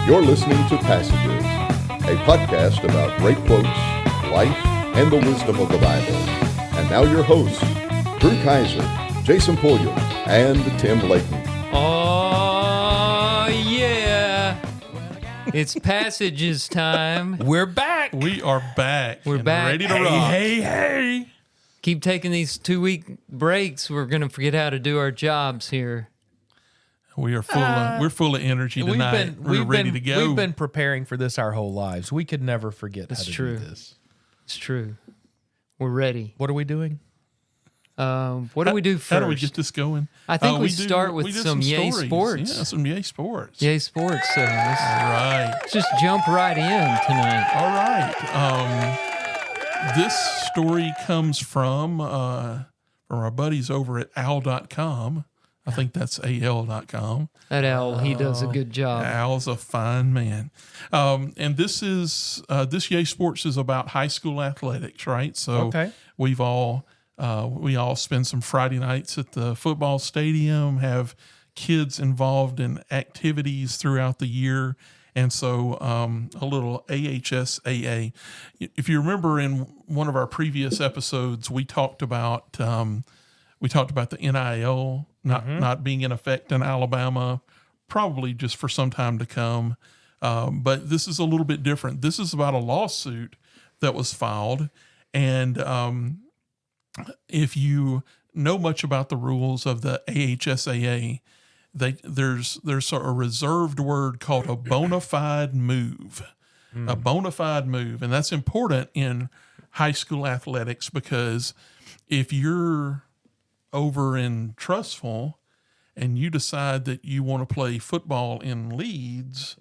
You're listening to Passages, a podcast about great quotes, life, and the wisdom of the Bible. And now your hosts, Drew Kaiser, Jason Pulliam, and Tim Layton. Oh, yeah. It's Passages time. We're back. We are back. We're back. Ready to rock. Hey. Keep taking these 2-week breaks. We're going to forget how to do our jobs here. We're full of energy tonight. We're ready to go. We've been preparing for this our whole lives. We could never forget how to do this. It's true. We're ready. What are we doing? What do we do first? How do we get this going? I think we start with some Yay stories. Sports. Yeah, some Yay Sports. Yay Sports. So Right. let's just jump right in tonight. All right. This story comes from our buddies over at owl.com. I think that's al.com. That Al, he does a good job. Al's a fine man. And this Yay Sports is about high school athletics, right? So we all spend some Friday nights at the football stadium, have kids involved in activities throughout the year. And so a little AHSAA. If you remember in one of our previous episodes, we talked about the NIL not being in effect in Alabama, probably just for some time to come. But this is a little bit different. This is about a lawsuit that was filed. And if you know much about the rules of the AHSAA, there's a reserved word called a bona fide move. A bona fide move. And that's important in high school athletics because if you're over in Trussville and you decide that you want to play football in Leeds,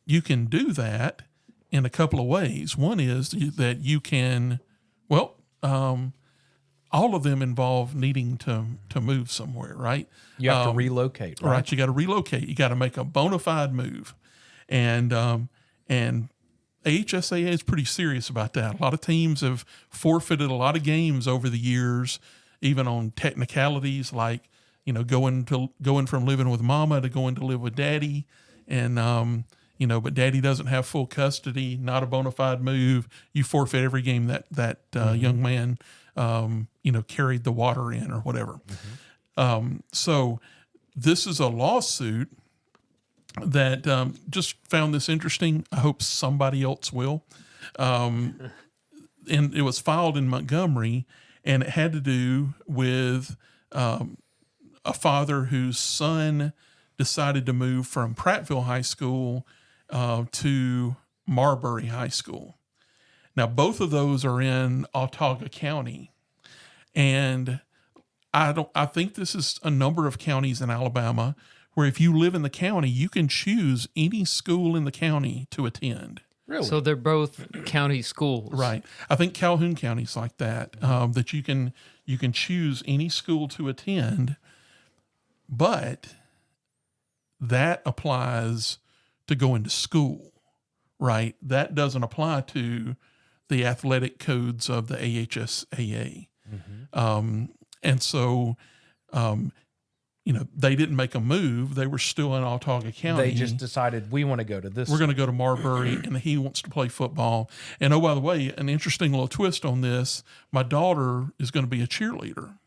you can do that in a couple of ways. One is that you can, all of them involve needing to move somewhere, right? You have to relocate, right? Right, you got to relocate. You got to make a bona fide move. And AHSAA is pretty serious about that. A lot of teams have forfeited a lot of games over the years, even on technicalities like, going from living with mama to going to live with daddy. And, but daddy doesn't have full custody, not a bona fide move. You forfeit every game that young man, carried the water in or whatever. So this is a lawsuit that just found this interesting. I hope somebody else will. And it was filed in Montgomery, and it had to do with a father whose son decided to move from Prattville High School to Marbury High School. Now, both of those are in Autauga County, and I think this is a number of counties in Alabama where if you live in the county, you can choose any school in the county to attend. Really? So they're both county schools. Right. I think Calhoun County's like that, that you can choose any school to attend, but that applies to going to school, right? That doesn't apply to the athletic codes of the AHSAA. And so, they didn't make a move. They were still in Autauga County. They just decided we want to go to this. We're going to go to Marbury, and he wants to play football. And oh, by the way, an interesting little twist on this, my daughter is going to be a cheerleader.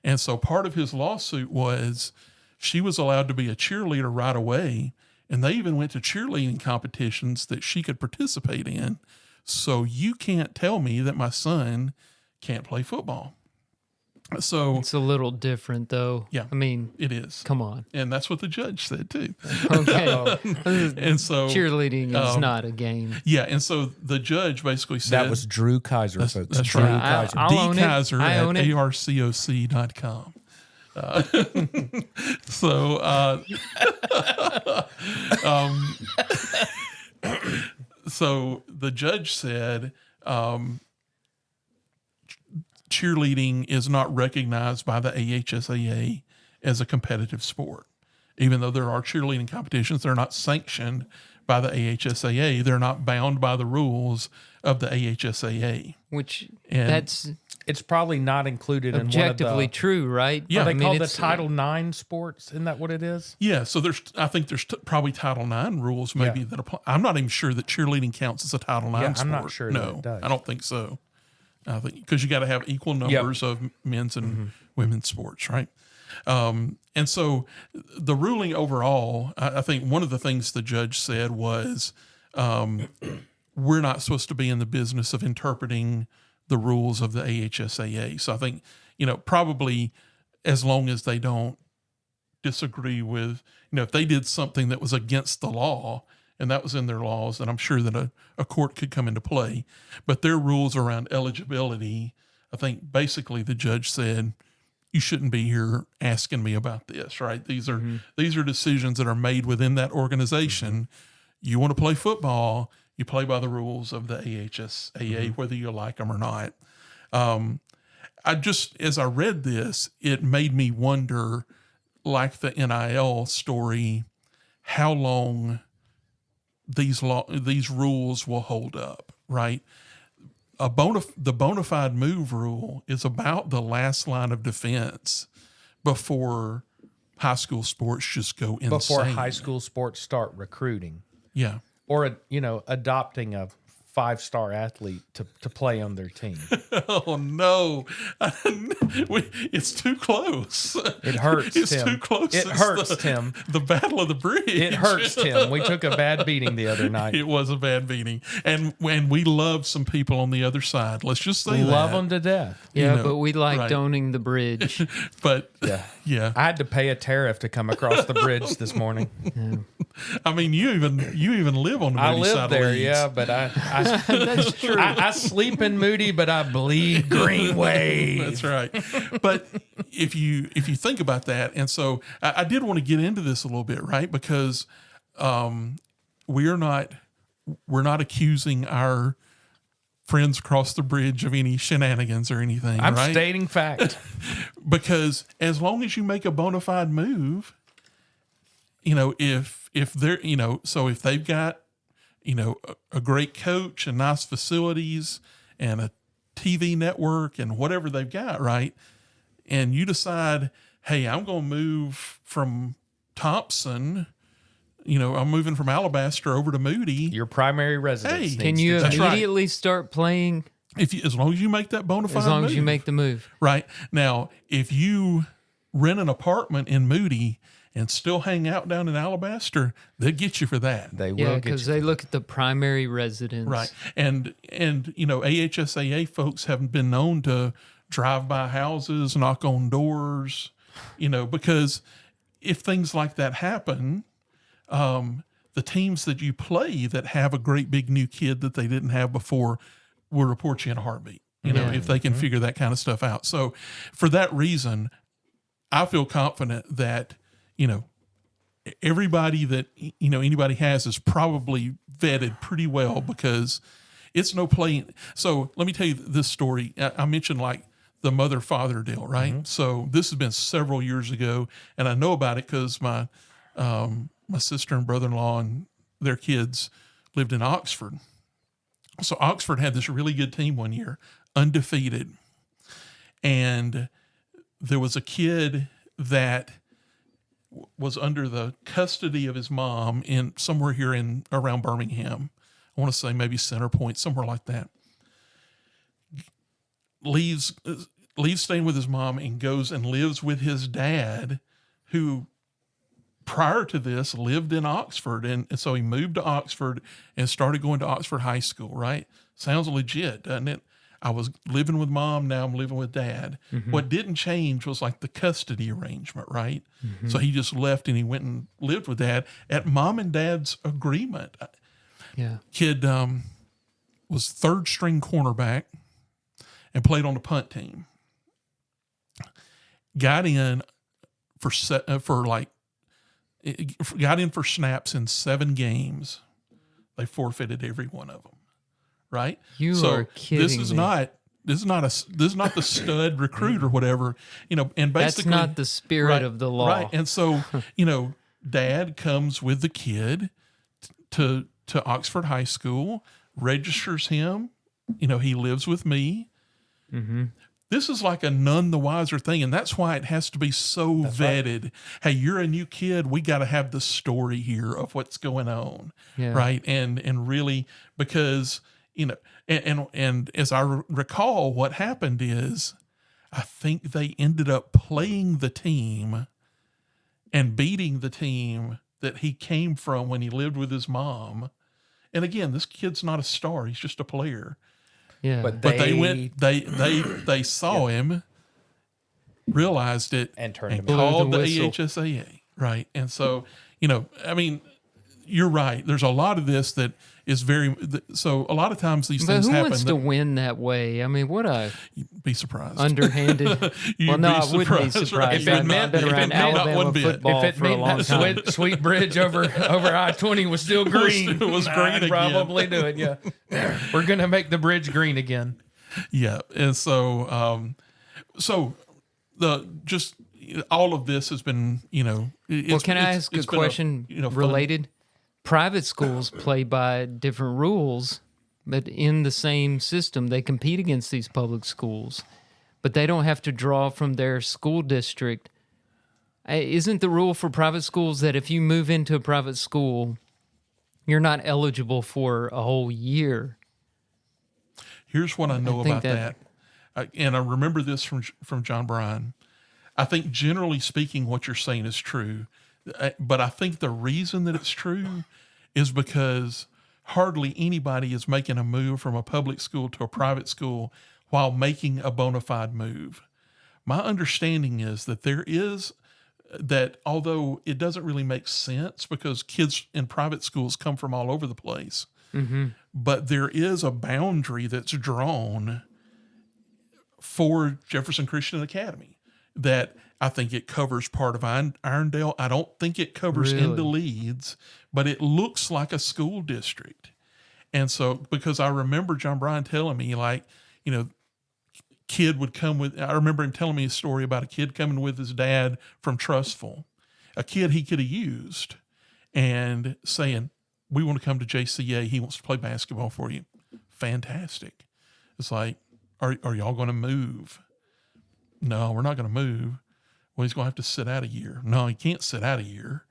And so part of his lawsuit was she was allowed to be a cheerleader right away, and they even went to cheerleading competitions that she could participate in. So you can't tell me that my son can't play football. So It's a little different, though. Yeah. I mean, it is. come on. And that's what the judge said, too. Okay. And so Cheerleading is not a game. Yeah, and so the judge basically said... That was Drew Kaiser, folks. That's Drew right. Kaiser. I'll own it. Kaiser I at own it. arcoc.com. So the judge said cheerleading is not recognized by the AHSAA as a competitive sport. Even though there are cheerleading competitions, they're not sanctioned by the AHSAA. They're not bound by the rules of the AHSAA. Which And that's It's probably not included in one of objectively the. true, right? Yeah. Are they I mean, called the it's- Title IX sports? Isn't that what it is? Yeah, so I think there's probably Title IX rules maybe Yeah. that apply. I'm not even sure that cheerleading counts as a Title IX Yeah, sport. I'm not sure that No, it does. I don't think so. I think because you got to have equal numbers of men's and women's sports, right? And so the ruling overall, I think one of the things the judge said was, we're not supposed to be in the business of interpreting the rules of the AHSAA. So I think, probably as long as they don't disagree with, if they did something that was against the law and that was in their laws, then I'm sure that a court could come into play. But their rules around eligibility, I think basically the judge said, you shouldn't be here asking me about this, right? These are decisions that are made within that organization. You want to play football, you play by the rules of the AHSAA, whether you like them or not. As I read this, it made me wonder, like the NIL story, how long these rules will hold up, right? The bona fide move rule is about the last line of defense before high school sports just go insane. Before high school sports start recruiting. Yeah. Or, adopting a 5-star athlete to play on their team. Oh, no. It's too close. It hurts, It's Tim. too close. It It's hurts, Tim. The battle of the bridge. It hurts, Tim. We took a bad beating the other night. It was a bad beating. And we love some people on the other side. Let's just say Love that. them to death. Yeah, but we liked right. owning the bridge. But, Yeah. yeah. I had to pay a tariff to come across the bridge this morning. I mean, you even live on the I Moody live side of there, Leeds. yeah, but That's true. I sleep in Moody, but I bleed Greenway. That's right. But if you think about that, and so I did want to get into this a little bit, right? Because we're not accusing our friends across the bridge of any shenanigans or anything. I'm right? stating fact. Because as long as you make a bona fide move, if they're so if they've got a great coach and nice facilities and a TV network and whatever they've got, right? And you decide, hey, I'm going to move from Thompson, I'm moving from Alabaster over to Moody. Your primary residence. Hey, Can needs you to That's right. immediately start playing As long as you make that bona fide as long move, as you make the move? right? Now, if you rent an apartment in Moody and still hang out down in Alabaster, they'll get you for that. They Yeah, will get because you. they look at the primary residence. Right. And AHSAA folks haven't been known to drive by houses, knock on doors, because if things like that happen, the teams that you play that have a great big new kid that they didn't have before will report you in a heartbeat, if they can figure that kind of stuff out. So for that reason, I feel confident that, everybody that, anybody has is probably vetted pretty well, because it's no playing. So let me tell you this story. I mentioned like the mother-father deal, right? So this has been several years ago, and I know about it because my sister and brother-in-law and their kids lived in Oxford. So Oxford had this really good team one year, undefeated. And there was a kid that was under the custody of his mom in somewhere here in around Birmingham. I want to say maybe Center Point, somewhere like that. Leaves staying with his mom and goes and lives with his dad, who prior to this lived in Oxford. And so he moved to Oxford and started going to Oxford High School, right? Sounds legit, doesn't it? I was living with mom, now I'm living with dad. What didn't change was like the custody arrangement, right? So he just left and he went and lived with dad at mom and dad's agreement. Yeah. Kid was third string cornerback and played on the punt team. Got in for snaps in 7 games. They forfeited every one of them. Right? You are kidding This is me. not the stud recruit or whatever, and That's basically not the spirit right, of the law. Right. And so, dad comes with the kid to Oxford High School, registers him. He lives with me. Mm-hmm. This is like a none the wiser thing, and that's why it has to be so vetted. Right. Hey, you're a new kid. We got to have the story here of what's going on, right? And really, because and as I recall, what happened is, I think they ended up playing the team and beating the team that he came from when he lived with his mom. And again, this kid's not a star; he's just a player. Yeah, but they went. They saw him, realized it, and turned him called the AHSAA. Right, and so I mean, you're right. There's a lot of this that is very. So a lot of times these things happen. Who wants to win that way? I mean, what a you'd be surprised. Underhanded. Well, no, I wouldn't be surprised. Right? If it meant Alabama football if it for a meant long time. that sweet bridge over I-20 was still green, it was green I'd again. probably do it. Yeah, we're gonna make the bridge green again. Yeah, and so just all of this has been Well, can I ask a question related? Private schools play by different rules, but in the same system, they compete against these public schools, but they don't have to draw from their school district. Isn't the rule for private schools that if you move into a private school, you're not eligible for a whole year? Here's what I know about that. And I remember this from John Bryan. I think generally speaking, what you're saying is true. But I think the reason that it's true is because hardly anybody is making a move from a public school to a private school while making a bona fide move. My understanding is that although it doesn't really make sense because kids in private schools come from all over the place, but there is a boundary that's drawn for Jefferson Christian Academy that I think it covers part of Irondale. I don't think it covers into Leeds, but it looks like a school district. And so, because I remember John Bryan telling me, kid would come with, I remember him telling me a story about a kid coming with his dad from Trustful, a kid he could have used, and saying, we want to come to JCA. He wants to play basketball for you. Fantastic. It's like, are y'all going to move? No, we're not going to move. Well, he's going to have to sit out a year. No, he can't sit out a year.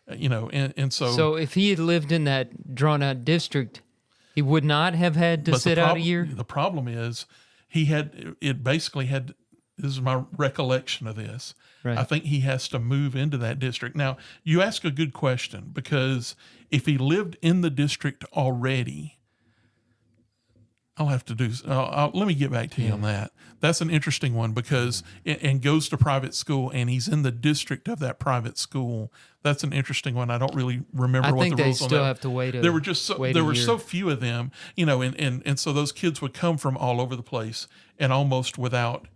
And so. So if he had lived in that drawn out district, he would not have had to sit out a year? The problem is this is my recollection of this. Right. I think he has to move into that district. Now, you ask a good question, because if he lived in the district already, let me get back to you on that. That's an interesting one because, and goes to private school and he's in the district of that private school. That's an interesting one. I don't really remember what the rules on that. I think they still have to wait there were just so few of them, and so those kids would come from all over the place and almost without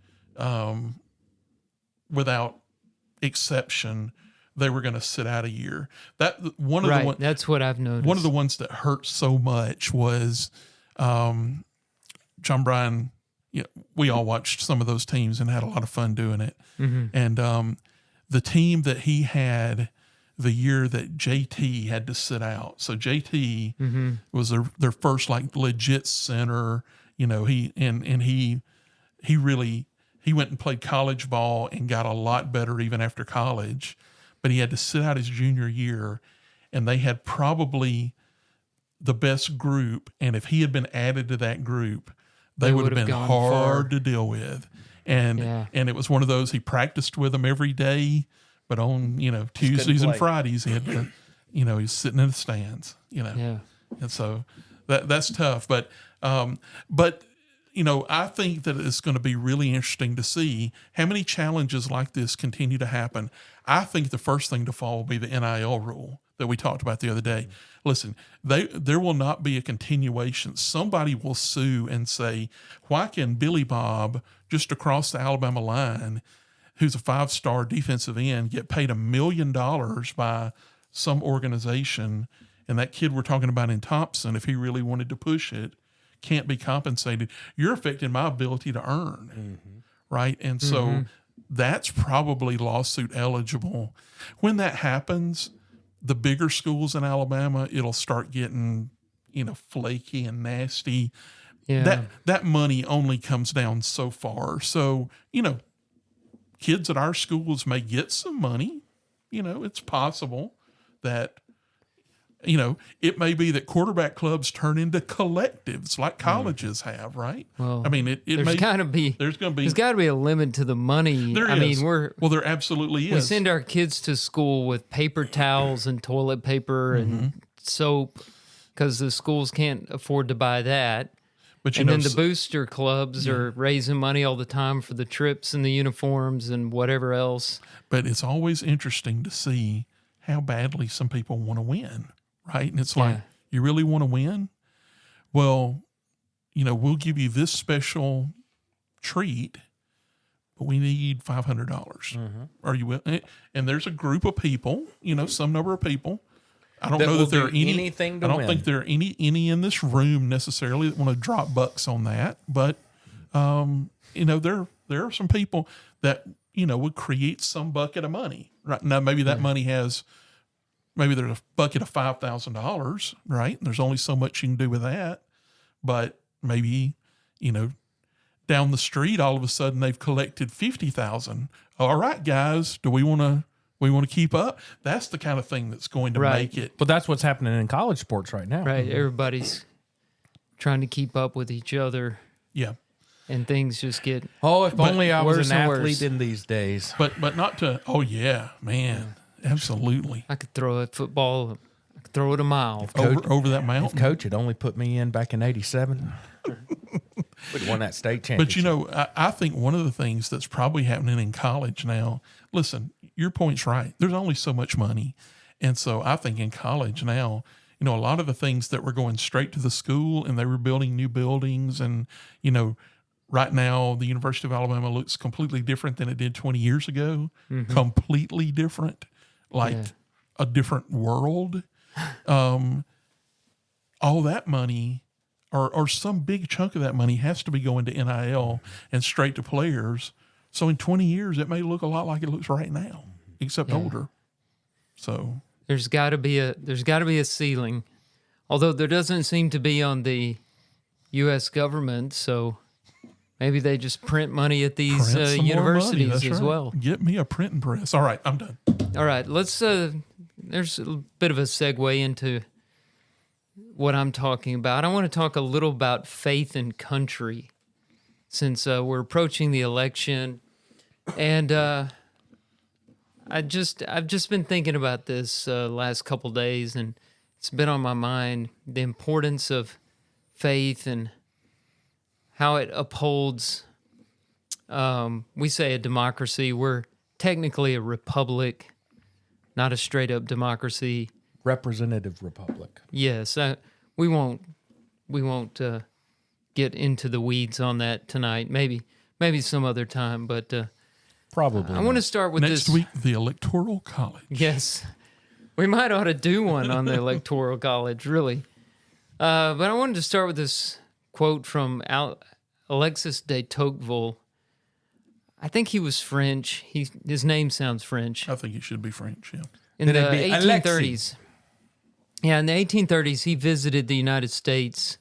exception, they were going to sit out a year. That's what I've noticed. One of the ones that hurt so much was, John Bryan, we all watched some of those teams and had a lot of fun doing it. Mm-hmm. And the team that he had the year that JT had to sit out. So JT was their first legit center. He went and played college ball and got a lot better even after college, but he had to sit out his junior year, and they had probably the best group. And if he had been added to that group, they would have been hard to deal with. And it was one of those, he practiced with them every day, but on, Tuesdays and Fridays, he had to, he's sitting in the stands, And so that's tough. But I think that it's going to be really interesting to see how many challenges like this continue to happen. I think the first thing to fall will be the NIL rule that we talked about the other day. Listen, there will not be a continuation. Somebody will sue and say, why can Billy Bob just across the Alabama line, who's a 5-star defensive end, get paid $1 million by some organization, and that kid we're talking about in Thompson, if he really wanted to push it, can't be compensated? You're affecting my ability to earn, right? And so that's probably lawsuit eligible. When that happens, the bigger schools in Alabama, it'll start getting, flaky and nasty. Yeah. That money only comes down so far. So, kids at our schools may get some money. It's possible that, it may be that quarterback clubs turn into collectives like colleges have, right? Well, I mean, there's got to be a limit to the money. There absolutely is. We send our kids to school with paper towels and toilet paper and soap because the schools can't afford to buy that. But then the booster clubs are raising money all the time for the trips and the uniforms and whatever else. But it's always interesting to see how badly some people want to win, right? And it's like, you really want to win? Well, we'll give you this special treat, but we need $500. Are you with? And there's a group of people, some number of people. I don't know that there are anything to win. I don't think there are any in this room necessarily that want to drop bucks on that. But there are some people that would create some bucket of money. Right now, maybe that money there's a bucket of $5,000, right? And there's only so much you can do with that. But maybe down the street, all of a sudden they've collected $50,000. All right, guys, do we want to keep up? That's the kind of thing that's going to make it. But that's what's happening in college sports right now. Right. Everybody's trying to keep up with each other. Yeah. And things just get if only I was an athlete worse. in these days. But not to, man, absolutely. I could throw a football, I could throw it a mile. Over that mountain. If Coach had only put me in back in 87, we'd won that state championship. But, I think one of the things that's probably happening in college now, listen, your point's right. There's only so much money. And so I think in college now, a lot of the things that were going straight to the school and they were building new buildings and, right now the University of Alabama looks completely different than it did 20 years ago. Completely different, like a different world. All that money or some big chunk of that money has to be going to NIL and straight to players. So in 20 years, it may look a lot like it looks right now, except older. So there's got to be a ceiling, although there doesn't seem to be on the U.S. government. So maybe they just print money at these universities as well. Get me a printing press. All right, I'm done. All right, let's. There's a bit of a segue into what I'm talking about. I want to talk a little about faith and country, since we're approaching the election. And I've just been thinking about this last couple days, and it's been on my mind, the importance of faith and how it upholds, we say a democracy. We're technically a republic, not a straight-up democracy. Representative republic. Yes, we won't get into the weeds on that tonight. Maybe some other time, but probably. I want to start with next week. The Electoral College. Yes, we might ought to do one on the Electoral College, really. But I wanted to start with this quote from Alexis de Tocqueville. I think he was French. His name sounds French. I think he should be French. Yeah. In the 1830s. Yeah, in the 1830s, he visited the United States,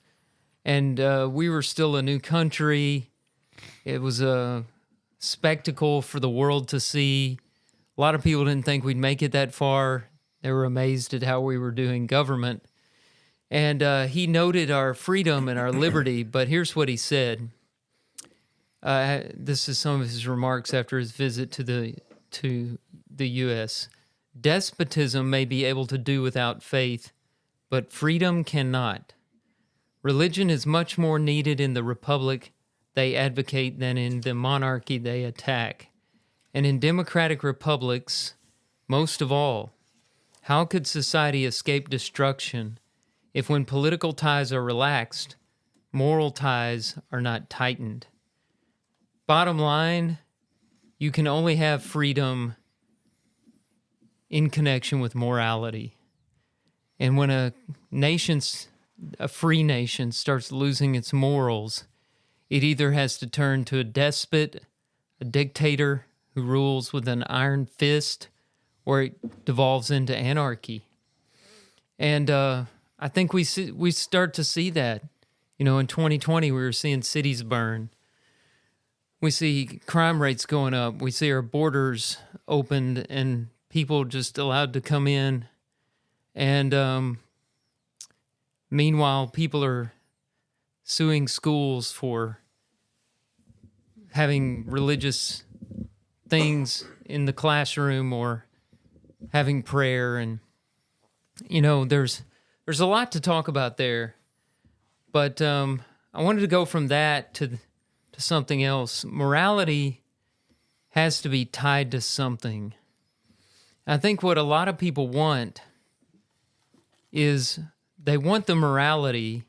and we were still a new country. It was a spectacle for the world to see. A lot of people didn't think we'd make it that far. They were amazed at how we were doing government. And he noted our freedom and our liberty, but here's what he said. This is some of his remarks after his visit to the U.S. Despotism may be able to do without faith, but freedom cannot. Religion is much more needed in the republic they advocate than in the monarchy they attack. And in democratic republics, most of all, how could society escape destruction if when political ties are relaxed, moral ties are not tightened? Bottom line, you can only have freedom in connection with morality. And when a free nation starts losing its morals, it either has to turn to a despot, a dictator who rules with an iron fist, or it devolves into anarchy. And I think we start to see that. In 2020, we were seeing cities burn. We see crime rates going up. We see our borders opened and people just allowed to come in. And meanwhile, people are suing schools for having religious things in the classroom or having prayer. And, there's a lot to talk about there. But I wanted to go from that to something else. Morality has to be tied to something. I think what a lot of people want is they want the morality,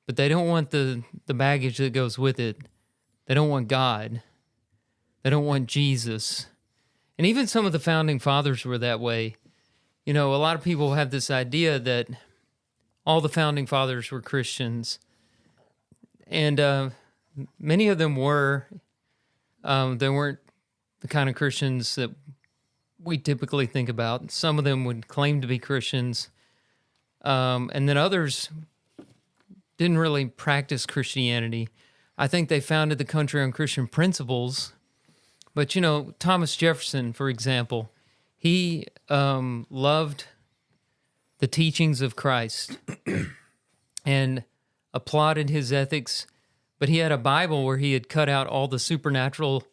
but they don't want the baggage that goes with it. They don't want God. They don't want Jesus. And even some of the founding fathers were that way. A lot of people have this idea that all the founding fathers were Christians. And many of them were. They weren't the kind of Christians that we typically think about. Some of them would claim to be Christians. And then others didn't really practice Christianity. I think they founded the country on Christian principles. But, Thomas Jefferson, for example, he loved the teachings of Christ and applauded his ethics. But he had a Bible where he had cut out all the supernatural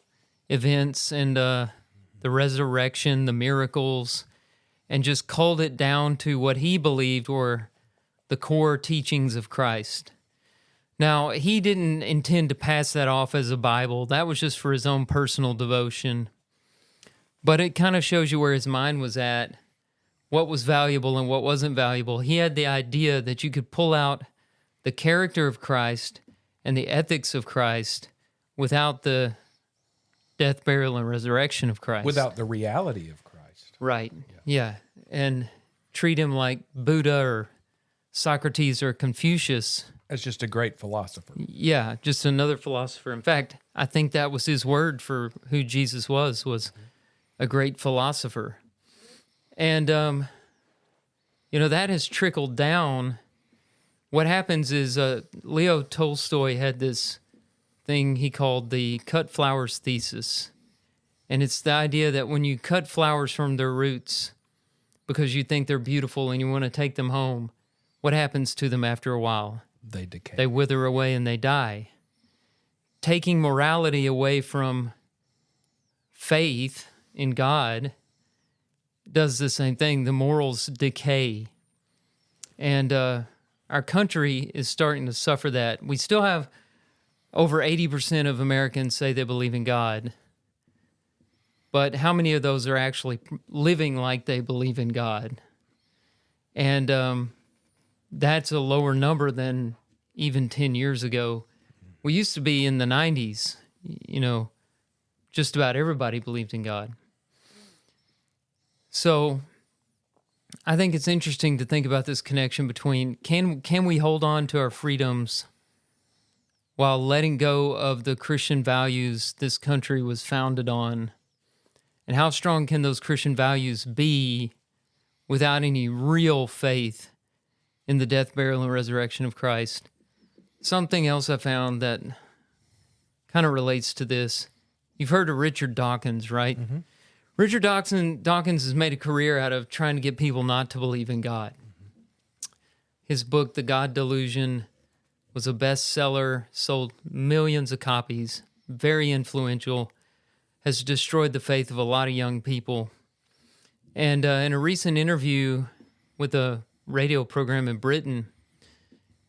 events and the resurrection, the miracles, and just culled it down to what he believed were the core teachings of Christ. Now, he didn't intend to pass that off as a Bible. That was just for his own personal devotion. But it kind of shows you where his mind was at, what was valuable and what wasn't valuable. He had the idea that you could pull out the character of Christ and the ethics of Christ without the death, burial, and resurrection of Christ. Without the reality of Christ. Right. Yeah. And treat him like Buddha or Socrates or Confucius. As just a great philosopher. Yeah, just another philosopher. In fact, I think that was his word for who Jesus was a great philosopher. And, that has trickled down. What happens is Leo Tolstoy had this thing he called the cut flowers thesis. And it's the idea that when you cut flowers from their roots because you think they're beautiful and you want to take them home, what happens to them after a while? They decay. They wither away and they die. Taking morality away from faith in God does the same thing. The morals decay. And our country is starting to suffer that. We still have over 80% of Americans say they believe in God. But how many of those are actually living like they believe in God? And that's a lower number than even 10 years ago. We used to be in the 90s, just about everybody believed in God. So I think it's interesting to think about this connection between can we hold on to our freedoms while letting go of the Christian values this country was founded on? And how strong can those Christian values be without any real faith in the death, burial, and resurrection of Christ? Something else I found that kind of relates to this. You've heard of Richard Dawkins, right? Mm-hmm. Richard Dawkins has made a career out of trying to get people not to believe in God. Mm-hmm. His book, The God Delusion, was a bestseller, sold millions of copies, very influential, has destroyed the faith of a lot of young people. And in a recent interview with a radio program in Britain,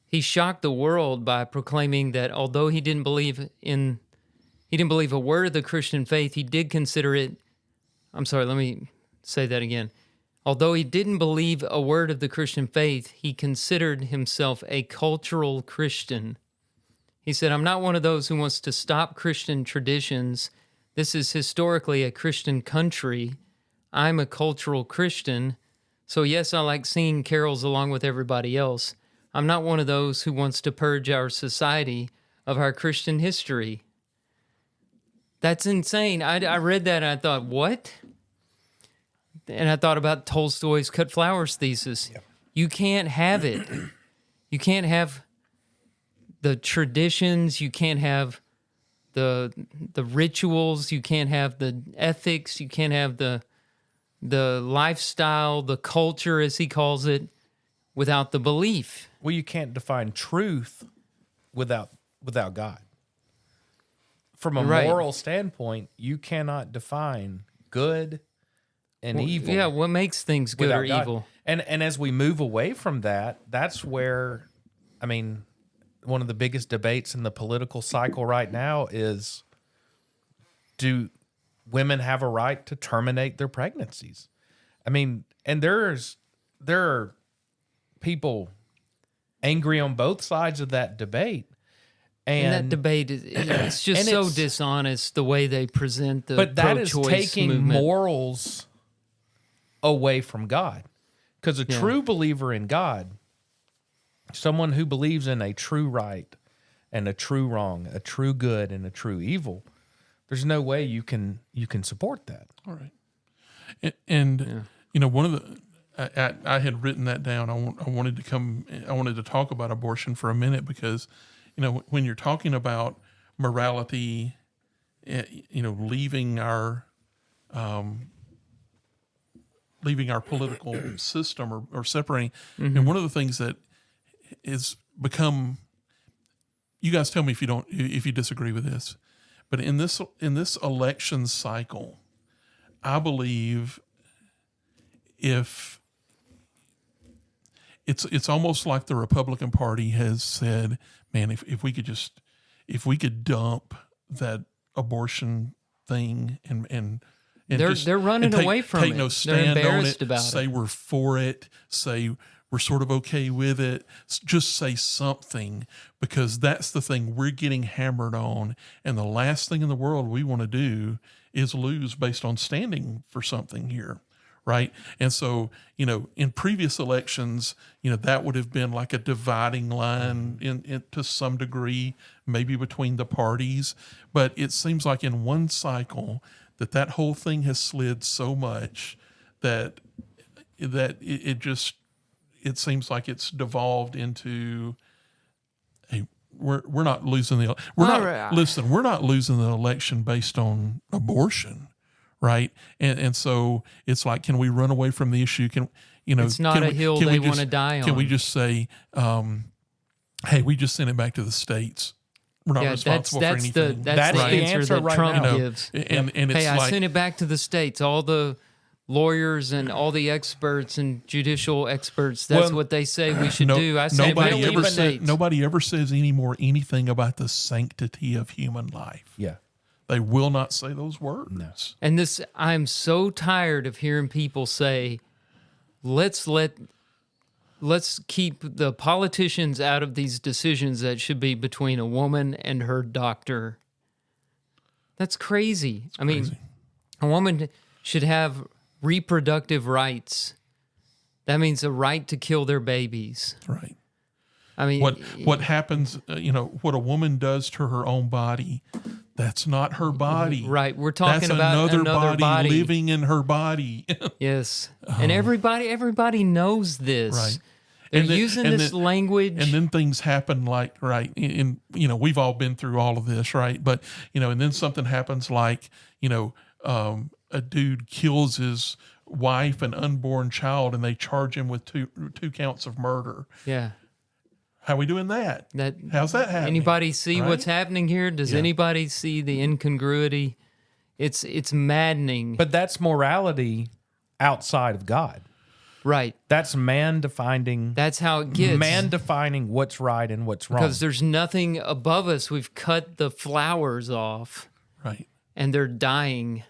he shocked the world by proclaiming that although he didn't believe a word of the Christian faith, he did consider it. I'm sorry, let me say that again. Although he didn't believe a word of the Christian faith, he considered himself a cultural Christian. He said, "I'm not one of those who wants to stop Christian traditions. This is historically a Christian country. I'm a cultural Christian. So yes, I like singing carols along with everybody else. I'm not one of those who wants to purge our society of our Christian history." That's insane. I read that and I thought, what? And I thought about Tolstoy's cut flowers thesis. Yep. You can't have it. You can't have the traditions. You can't have the rituals. You can't have the ethics. You can't have the lifestyle, the culture, as he calls it, without the belief. Well, you can't define truth without God. From a moral standpoint, you cannot define good and evil. Yeah, what makes things good or God. evil? And as we move away from that, that's where, I mean, one of the biggest debates in the political cycle right now is, do women have a right to terminate their pregnancies? I mean, and there are people angry on both sides of that debate. And that debate it's just so dishonest the way they present the but that is pro-choice taking movement. morals away from God. Because a true believer in God, someone who believes in a true right and a true wrong, a true good and a true evil, there's no way you can support that. All right. And you know, one of the I had written that down. I wanted to talk about abortion for a minute because, you know, when you're talking about morality, you know, leaving our political system or separating, and one of the things that is become, you guys tell me if you disagree with this, but in this election cycle, I believe if it's almost like the Republican Party has said, man, if we could dump that abortion thing and they're running away from it. Take no stand they're on embarrassed it. about say it. we're for it. Say we're sort of okay with it. Just say something, because that's the thing we're getting hammered on. And the last thing in the world we want to do is lose based on standing for something here. Right. And so, you know, in previous elections, you know, that would have been like a dividing line in to some degree, maybe between the parties. But it seems like in one cycle that whole thing has slid so much that it seems like it's devolved into we're not losing we're not losing the election based on abortion. Right. And so it's like, can we run away from the issue? It's not a hill they want to die on. Can we just say, hey, we just send it back to the states? We're not responsible for anything. That's the answer that Trump now. gives. And it's hey, like, I sent it back to the states. All the lawyers and all the experts and judicial experts, that's what they say we should do. I sent it back to the states. Nobody ever says anything about the sanctity of human life. Yeah. They will not say those words. No. And I'm so tired of hearing people say, let's keep the politicians out of these decisions that should be between a woman and her doctor. That's crazy. I mean, a woman should have reproductive rights. That means a right to kill their babies. Right. I mean, what happens, what a woman does to her own body, that's not her body. Right. We're talking about another body living in her body. Yes. And everybody knows this. Right. They're using this language. And then things happen like, right, we've all been through all of this, right? But, and then something happens like, a dude kills his wife and unborn child and they charge him with two counts of murder. Yeah. How are we doing that? How's that happening? Anybody see what's happening here? Does anybody see the incongruity? It's maddening. But that's morality outside of God. Right. That's man defining. That's how it gets. Man defining what's right and what's wrong. Because there's nothing above us. We've cut the flowers off. Right. And they're dying.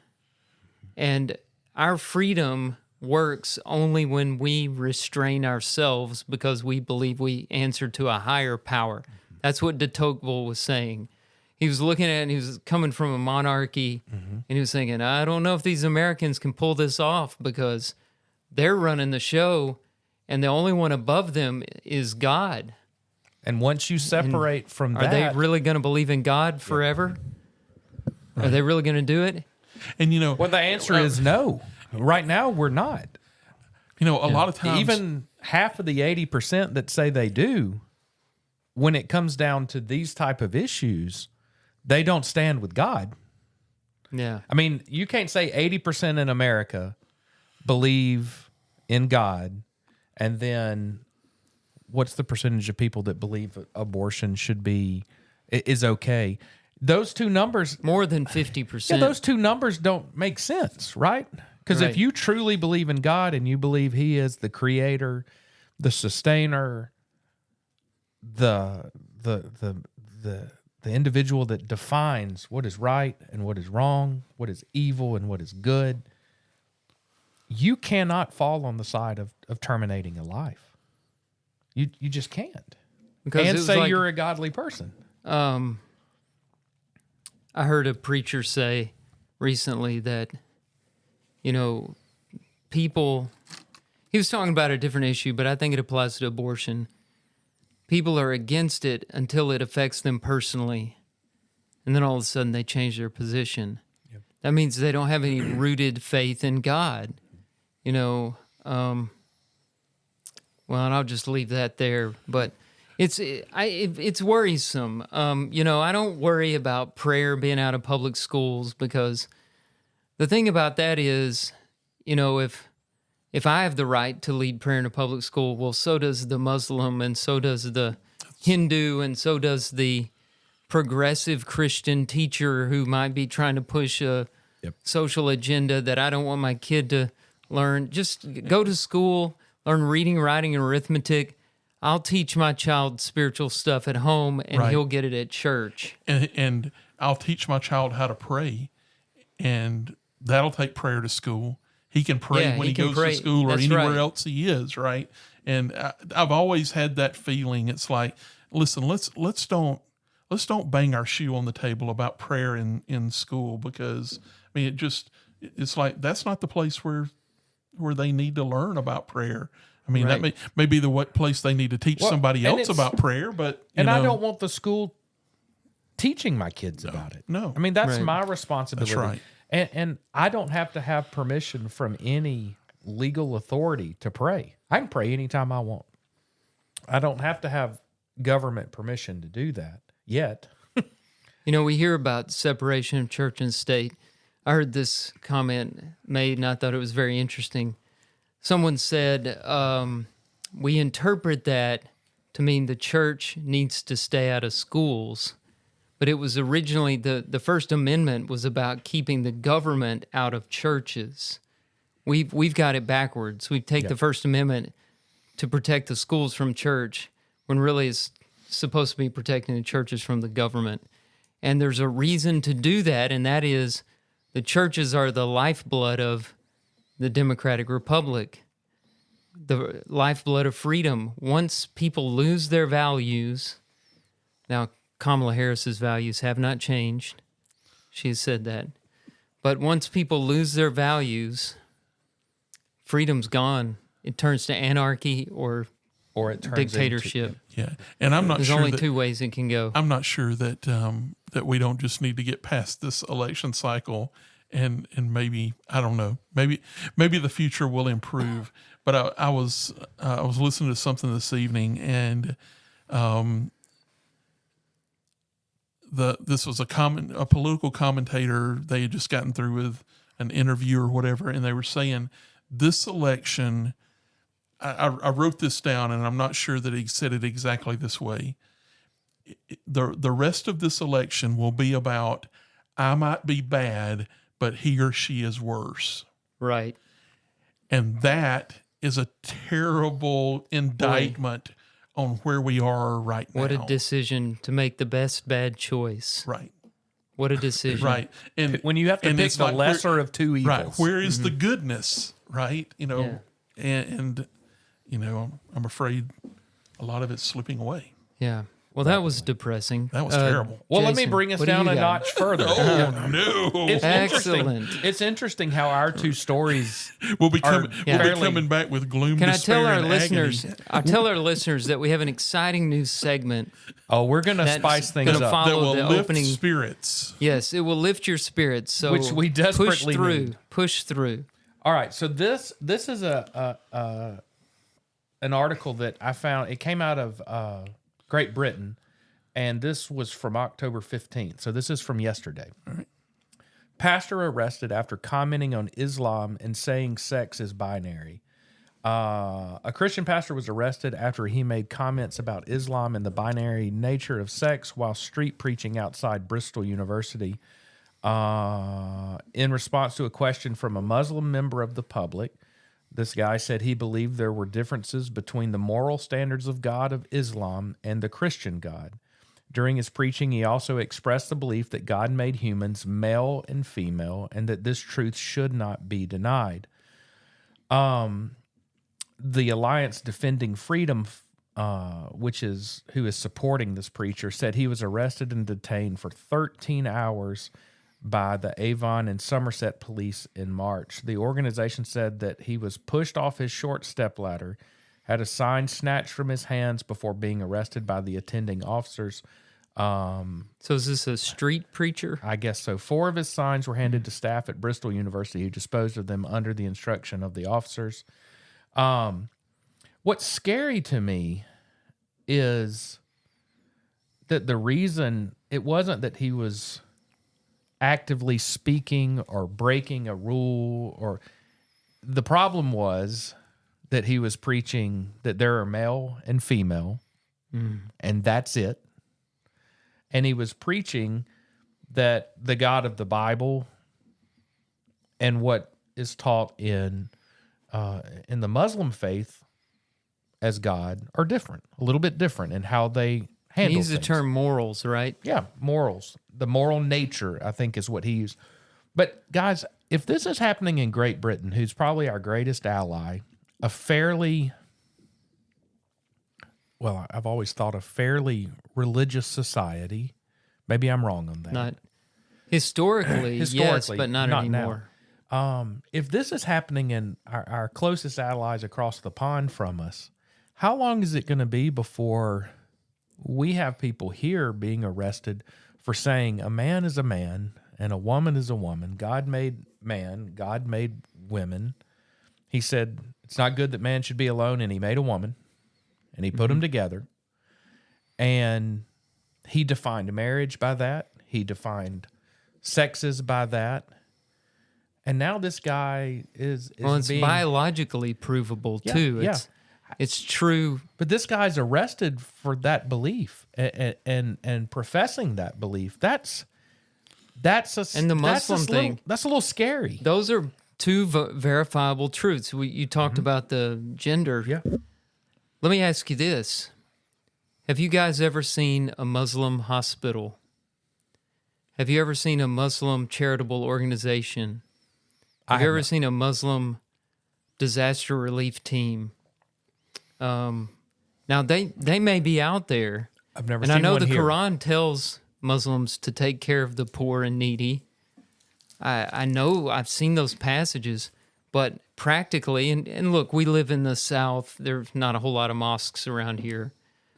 And our freedom works only when we restrain ourselves because we believe we answer to a higher power. That's what de Tocqueville was saying. He was looking at it and he was coming from a monarchy and he was thinking, I don't know if these Americans can pull this off because they're running the show and the only one above them is God. And once you separate from that... Are they really going to believe in God forever? Right. Are they really going to do it? And well, the answer is no. Right now, we're not. You know, a lot of times, even half of the 80% that say they do, when it comes down to these type of issues, they don't stand with God. Yeah. I mean, you can't say 80% in America believe in God, and then what's the percentage of people that believe abortion is okay? Those two numbers, more than 50%. yeah, those two numbers don't make sense, right? Because if you truly believe in God and you believe He is the creator, the sustainer, the individual that defines what is right and what is wrong, what is evil and what is good, you cannot fall on the side of terminating a life. You just can't. Because and say you're a godly person. I heard a preacher say recently that, you know, people, he was talking about a different issue, but I think it applies to abortion. People are against it until it affects them personally. And then all of a sudden they change their position. Yep. That means they don't have any rooted faith in God. You know, well, and I'll just leave that there. But it's worrisome. You know, I don't worry about prayer being out of public schools, because the thing about that is, you know, if I have the right to lead prayer in a public school, well, so does the Muslim, and so does the Hindu, and so does the progressive Christian teacher who might be trying to push a social agenda that I don't want my kid to learn. Just go to school, learn reading, writing, and arithmetic. I'll teach my child spiritual stuff at home, and he'll get it at church. And I'll teach my child how to pray, and that'll take prayer to school. He can pray when he goes to school or anywhere else he is, right? And I've always had that feeling. It's like, listen, let's don't bang our shoe on the table about prayer in school, because I mean it's like that's not the place where they need to learn about prayer. I mean, that may be the place they need to teach somebody else about prayer, but I don't want the school teaching my kids about it. No, I mean that's my responsibility. That's right. And I don't have to have permission from any legal authority to pray. I can pray anytime I want. I don't have to have government permission to do that yet. You know, we hear about separation of church and state. I heard this comment made, and I thought it was very interesting. Someone said, we interpret that to mean the church needs to stay out of schools. But it was originally, the First Amendment was about keeping the government out of churches. We've got it backwards. We take the First Amendment to protect the schools from church, when really it's supposed to be protecting the churches from the government. And there's a reason to do that, and that is the churches are the lifeblood of the Democratic Republic, the lifeblood of freedom. Once people lose their values, now Kamala Harris's values have not changed. She has said that. But once people lose their values, freedom's gone. It turns to anarchy or it turns dictatorship. And I'm not There's sure. There's only two ways it can go. I'm not sure that that we don't just need to get past this election cycle, and maybe, I don't know, maybe the future will improve. But I was listening to something this evening, and this was a political commentator. They had just gotten through with an interview or whatever, and they were saying this election, I wrote this down, and I'm not sure that he said it exactly this way. The rest of this election will be about, I might be bad, but he or she is worse. Right. And that is a terrible indictment on where we are right now. What a decision to make the best bad choice. Right. What a decision. Right. And when you have to pick the lesser of two evils. Right. Where is the goodness? Right. You know, and you know, I'm afraid a lot of it's slipping away. Yeah. Well, that was depressing. That was terrible. Well, Jason, let me bring us down a notch further. Oh, no. It's excellent. It's interesting how our two stories will be coming back with gloom, Can despair, I tell our and listeners? agony. I tell our listeners that we have an exciting new segment. Oh, we're going to spice things gonna up. Follow That will the lift opening spirits. Yes, it will lift your spirits. So Which we desperately push through. need. Push through. All right, so this is an article that I found. It came out of Great Britain, and this was from October 15th. So this is from yesterday. All right. Pastor arrested after commenting on Islam and saying sex is binary. A Christian pastor was arrested after he made comments about Islam and the binary nature of sex while street preaching outside Bristol University. In response to a question from a Muslim member of the public, this guy said he believed there were differences between the moral standards of God of Islam and the Christian God. During his preaching, he also expressed the belief that God made humans male and female and that this truth should not be denied. The Alliance Defending Freedom, who is supporting this preacher, said he was arrested and detained for 13 hours by the Avon and Somerset police in March. The organization said that he was pushed off his short stepladder, had a sign snatched from his hands before being arrested by the attending officers. So is this a street preacher? I guess so. 4 of his signs were handed to staff at Bristol University, who disposed of them under the instruction of the officers. What's scary to me is that the reason it wasn't that he was actively speaking or breaking a rule, or the problem was that he was preaching that there are male and female, and that's it. And he was preaching that the God of the Bible and what is taught in the Muslim faith as God are different, a little bit different in how they handle He used things. the term morals, right? Yeah, morals. The moral nature, I think, is what he used. But guys, if this is happening in Great Britain, who's probably our greatest ally, I've always thought a fairly religious society. Maybe I'm wrong on that. Not historically, yes, but not anymore. If this is happening in our closest allies across the pond from us, how long is it going to be before we have people here being arrested for saying a man is a man and a woman is a woman? God made man, God made women. He said it's not good that man should be alone, and he made a woman, and he put them together. And he defined marriage by that. He defined sexes by that. And now this guy is it's being biologically provable too. Yeah. It's true. But this guy's arrested for that belief and professing that belief. That's And the Muslim thing. That's a little scary. Those are two verifiable truths. You talked about the gender. Yeah. Let me ask you this. Have you guys ever seen a Muslim hospital? Have you ever seen a Muslim charitable organization? Have you ever seen a Muslim disaster relief team? Now, they may be out there. I've never and seen I know one the here. Quran tells Muslims to take care of the poor and needy. I know I've seen those passages, but practically, and look, we live in the South. There's not a whole lot of mosques around here.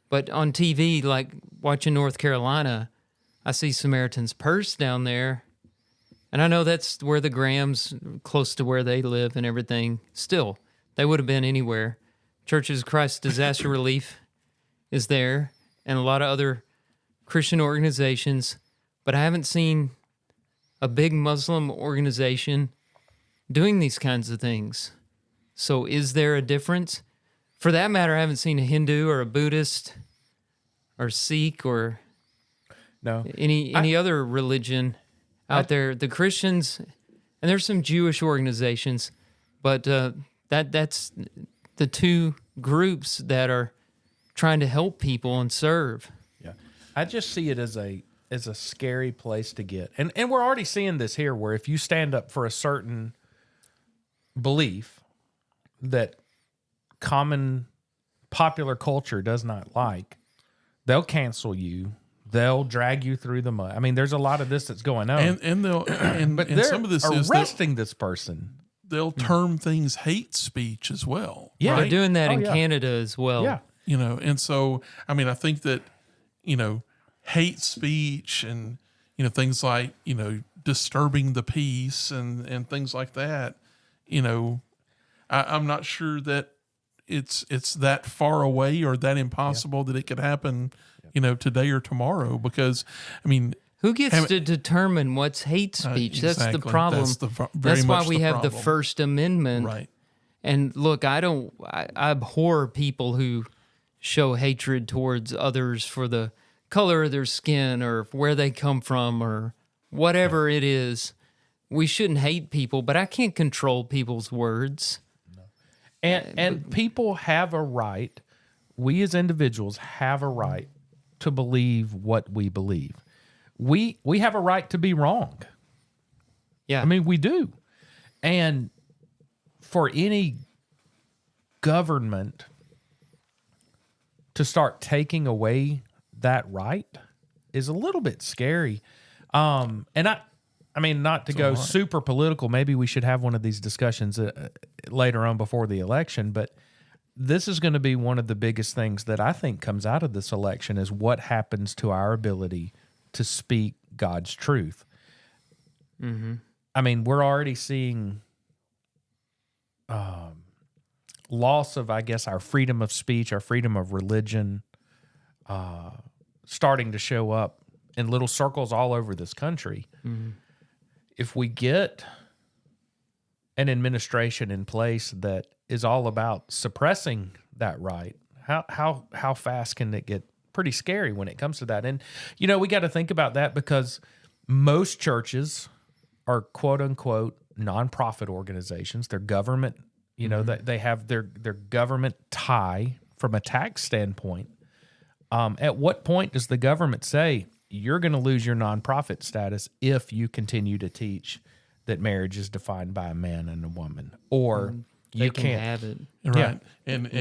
But on TV, like watching North Carolina, I see Samaritan's Purse down there. And I know that's where the Grahams, close to where they live and everything. Still, they would have been anywhere. Churches of Christ Disaster Relief is there, and a lot of other Christian organizations. But I haven't seen a big Muslim organization doing these kinds of things. So is there a difference? For that matter, I haven't seen a Hindu or a Buddhist or Sikh or any other religion out there. The Christians, and there's some Jewish organizations, but that's the two groups that are trying to help people and serve. Yeah, I just see it as a scary place to get, and we're already seeing this here, where if you stand up for a certain belief that common popular culture does not like, they'll cancel you. They'll drag you through the mud. I mean, there's a lot of this that's going on, and they'll but and they're some of this arresting this person. They'll term things hate speech as well. Yeah, They're doing that in yeah. Canada as well. Yeah, And so I mean, I think that hate speech and things like disturbing the peace and things like that I'm not sure that it's that far away or that impossible that it could happen, today or tomorrow. Because, who gets to determine what's hate speech? That's the problem. That's why we have the First Amendment. Right. And look, I abhor people who show hatred towards others for the color of their skin or where they come from or whatever it is. We shouldn't hate people, but I can't control people's words. No. And people have a right, we as individuals have a right to believe what we believe. We have a right to be wrong. Yeah. We do. And for any government to start taking away that right is a little bit scary. And not to go super political, maybe we should have one of these discussions later on before the election, but this is going to be one of the biggest things that I think comes out of this election is what happens to our ability to speak God's truth. Mm-hmm. We're already seeing loss of, I guess, our freedom of speech, our freedom of religion, starting to show up in little circles all over this country. Mm-hmm. If we get an administration in place that is all about suppressing that right, how fast can it get pretty scary when it comes to that? And, we got to think about that because most churches are quote unquote nonprofit organizations. They're government, they have their government tie from a tax standpoint. At what point does the government say you're going to lose your nonprofit status if you continue to teach that marriage is defined by a man and a woman, or they you can can't have it, right? Yeah. And But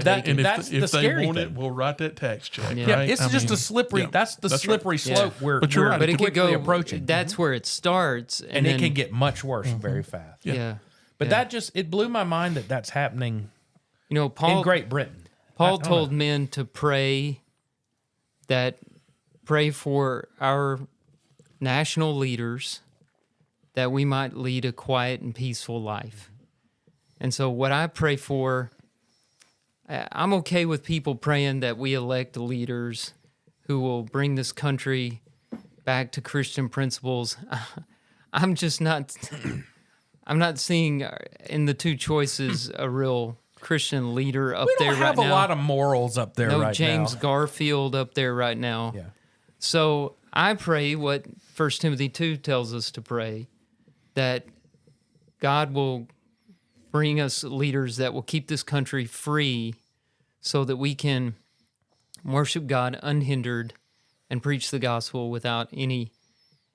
if the they scary want thing. it, we'll write that tax check. Yeah. Right? It's just a slippery. yeah, That's the that's slippery right. slope Yeah. we're, But you're we're right. but it could quickly go approaching. That's where it starts, and then, it can get much worse very fast. yeah. But Yeah. it blew my mind that that's happening Paul in Great Britain. Paul told men to pray for our national leaders that we might lead a quiet and peaceful life. And so what I pray for, I'm okay with people praying that we elect leaders who will bring this country back to Christian principles. I'm just not, I'm not seeing in the two choices a real Christian leader up there right now. We don't have a lot of morals up there right now. No James Garfield up there right now. Yeah. So I pray what 1 Timothy 2 tells us to pray, that God will bring us leaders that will keep this country free so that we can worship God unhindered and preach the gospel without any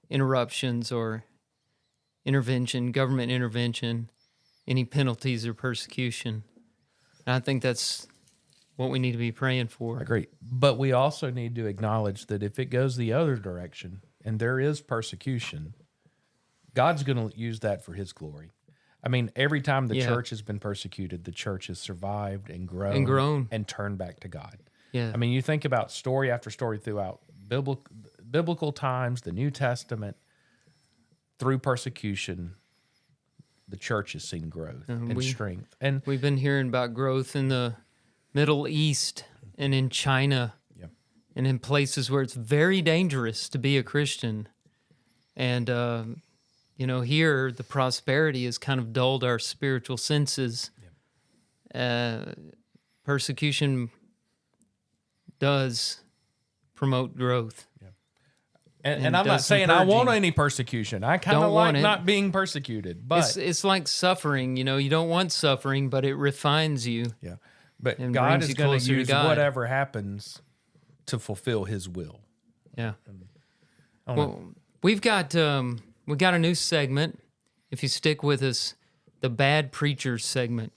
interruptions or government intervention, any penalties or persecution. And I think that's what we need to be praying for. I agree. But we also need to acknowledge that if it goes the other direction and there is persecution, God's going to use that for his glory. Every time the church has been persecuted, the church has survived and grown and turned back to God. Yeah. You think about story after story throughout biblical times, the New Testament, through persecution, the church has seen growth and strength. And we've been hearing about growth in the Middle East and in China and in places where it's very dangerous to be a Christian. And, here the prosperity has kind of dulled our spiritual senses. Persecution does promote growth. And I'm not saying I want any persecution. I kind of like not being persecuted. But it's like suffering. You don't want suffering, but it refines you. Yeah. But and God brings is you going closer to to use God. whatever happens to fulfill his will. Yeah. Well, we've got a new segment. If you stick with us, the Bad Preachers segment.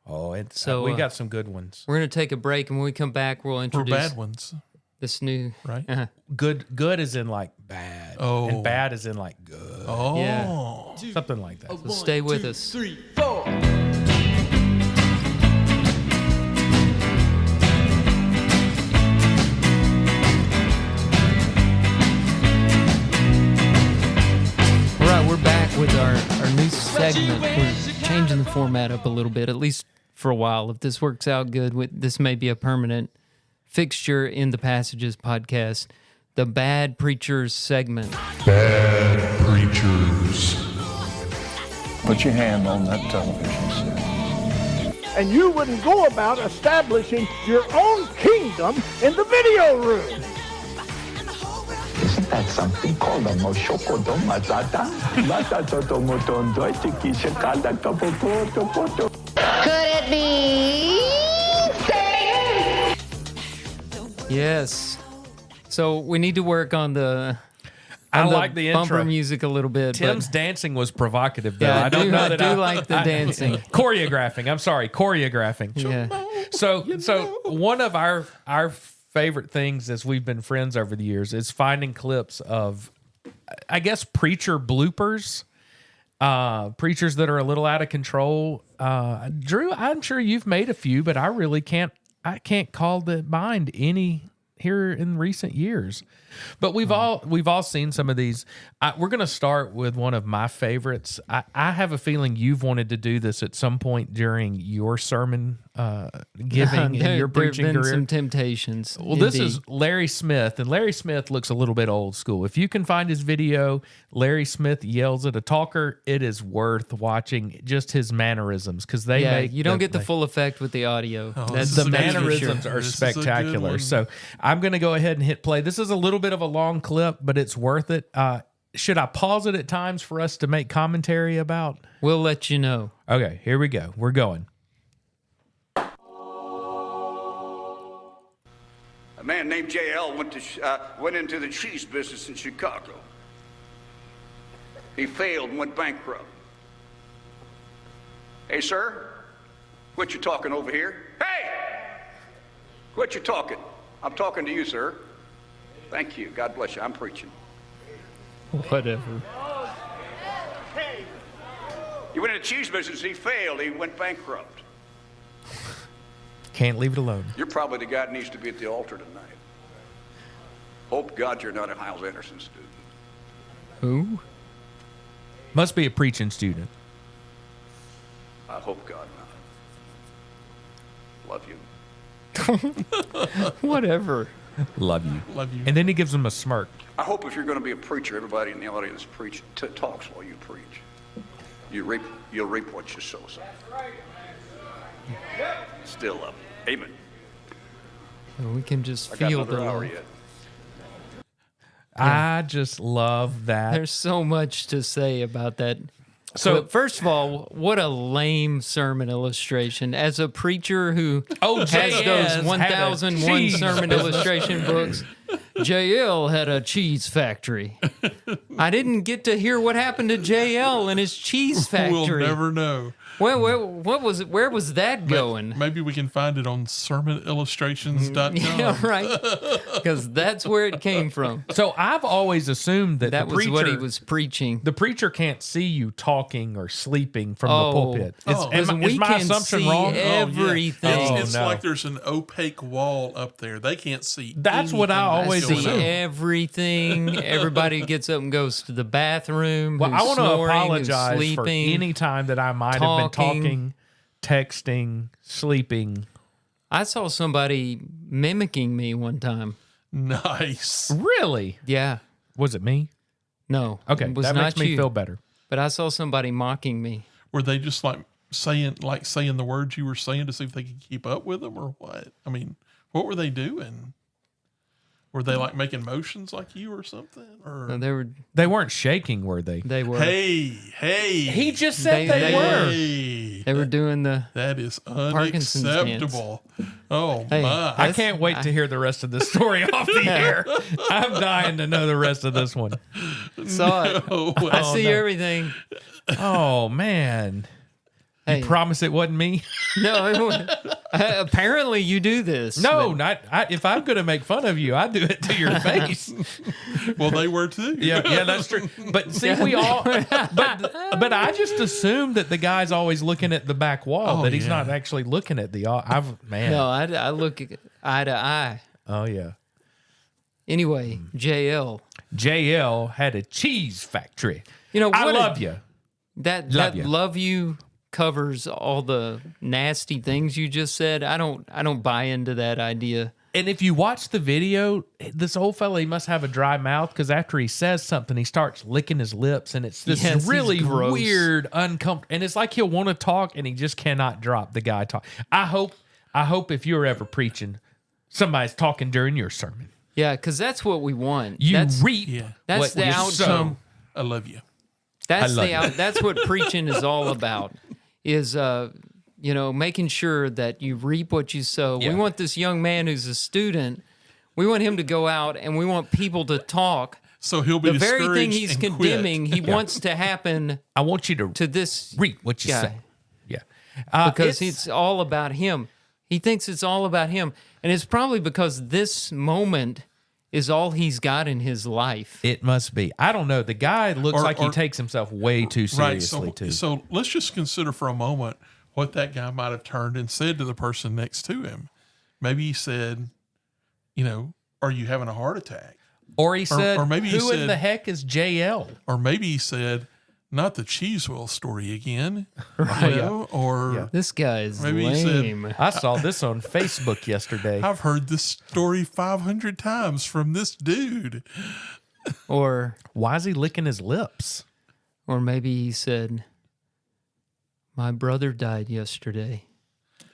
Oh, So, we got some good ones. We're going to take a break, and when we come back, we'll For introduce bad ones, this new... right? Good is in like bad. Oh. And bad is in like good. Oh, Yeah. Something like that. So stay with us. 3, 4. All right, we're back with our new segment. We're changing the format up a little bit, at least for a while. If this works out good, this may be a permanent fixture in the Passages podcast. The Bad Preachers segment. Bad Preachers. Put your hand on that television set. And you wouldn't go about establishing your own kingdom in the video room. Isn't that something called a moshoko mazata? Could it be Satan? Yes. So we need to work on the like the bumper intro music a little bit. Tim's but dancing was provocative, though. yeah, I don't know that I do like the dancing. Choreographing. I'm sorry, choreographing. Yeah. So one of our favorite things as we've been friends over the years is finding clips of, I guess, preacher bloopers, preachers that are a little out of control. Drew, I'm sure you've made a few, but I can't call to mind any here in recent years. But we've all seen some of these. We're going to start with one of my favorites. I have a feeling you've wanted to do this at some point during your sermon giving in your preaching there have been career. some temptations. Well, this is Larry Smith, and Larry Smith looks a little bit old school. If you can find his video, Larry Smith yells at a talker. It is worth watching just his mannerisms because they make you don't get the full effect with the audio. the mannerisms are This is a good spectacular. one. So I'm going to go ahead and hit play. This is a little bit of a long clip, but it's worth it. Should I pause it at times for us to make commentary about? We'll let you know. Okay, here we go. We're going. A man named J.L. went into the cheese business in Chicago. He failed and went bankrupt. Hey, sir, quit your talking over here. Hey! Quit your talking. I'm talking to you, sir. Thank you. God bless you. I'm preaching. Whatever. He went into the cheese business. He failed. He went bankrupt. Can't leave it alone. You're probably the guy that needs to be at the altar tonight. Hope God you're not a Hyles Anderson student. Who? Must be a preaching student. I hope God not. Love you. Whatever. Love you. Love you. And then he gives him a smirk. I hope if you're going to be a preacher, everybody in the audience talks while you preach. You'll reap what you sow. So. Still love. Amen. We can just I got feel the another hour love. yet. I just love that. There's so much to say about that. So- But first of all, what a lame sermon illustration. As a preacher who has JS those had a 1001 cheese sermon illustration books, JL had a cheese factory. I didn't get to hear what happened to JL and his cheese factory. We'll never know. What was it? Where was that going? Maybe we can find it on sermonillustrations.com. Yeah, right. Because that's where it came from. So I've always assumed that That the was preacher, what he was preaching. the preacher can't see you talking or sleeping from the Oh. pulpit. Is we my can assumption see wrong? everything. Oh, It's no. like there's an opaque wall up there. They can't see. That's what I anything always that's going assume. on. Everything. Everybody gets up and goes to the bathroom. Well, who's I want to snoring, who's apologize for sleeping. any time that I might have been talking, texting, sleeping. I saw somebody mimicking me one time. Nice. Really? Yeah. Was it me? No. Okay, it was that not makes me you. feel better. But I saw somebody mocking me. Were they just like saying the words you were saying to see if they could keep up with them or what? I mean, what were they doing? Were they like making motions like you or something? Or They weren't shaking, were they? They were. hey, He just said They they were. were. hey, They were doing the. that is Parkinson's unacceptable. Oh Hey, my! I can't wait to hear the rest of this story off the air. I'm dying to know the rest of this one. Saw it. Oh, I see no. everything. Oh, man. Hey, You promise it wasn't me? no, it wasn't. Apparently you do this. No, but- if I'm going to make fun of you, I do it to your face. well, they were too. Yeah, that's true. But see, we all, but I just assume that the guy's always looking at the back wall, Oh, that he's yeah. not actually looking at the, man. No, I look eye to eye. Oh, yeah. Anyway, JL. JL had a cheese factory. You know, I what love you. That Love that ya. love you covers all the nasty things you just said, I don't buy into that idea. And if you watch the video, this old fella, he must have a dry mouth because after he says something, he starts licking his lips, and it's this really weird, uncomfortable. And it's like he'll want to talk, and he just cannot drop the guy talk. I hope if you're ever preaching, somebody's talking during your sermon. Yeah, because that's what we want. That's reap. That's the outcome. I love you. That's what preaching is all about. Is making sure that you reap what you sow. Yeah. We want this young man who's a student, we want him to go out and we want people to talk. So he'll be the very thing he's condemning, he wants to happen. I want you to this reap what you guy. say. Yeah. Because it's all about him. He thinks it's all about him. And it's probably because this moment is all he's got in his life. It must be. I don't know. The guy looks like he takes himself way too seriously, too. So let's just consider for a moment what that guy might have turned and said to the person next to him. Maybe he said, are you having a heart attack? Or he said, or maybe who in the heck is JL? Or maybe he said, not the Cheesewell story again. Right. Or this guy's lame. Said, I saw this on Facebook yesterday. I've heard this story 500 times from this dude. Or why is he licking his lips? Or maybe he said, my brother died yesterday.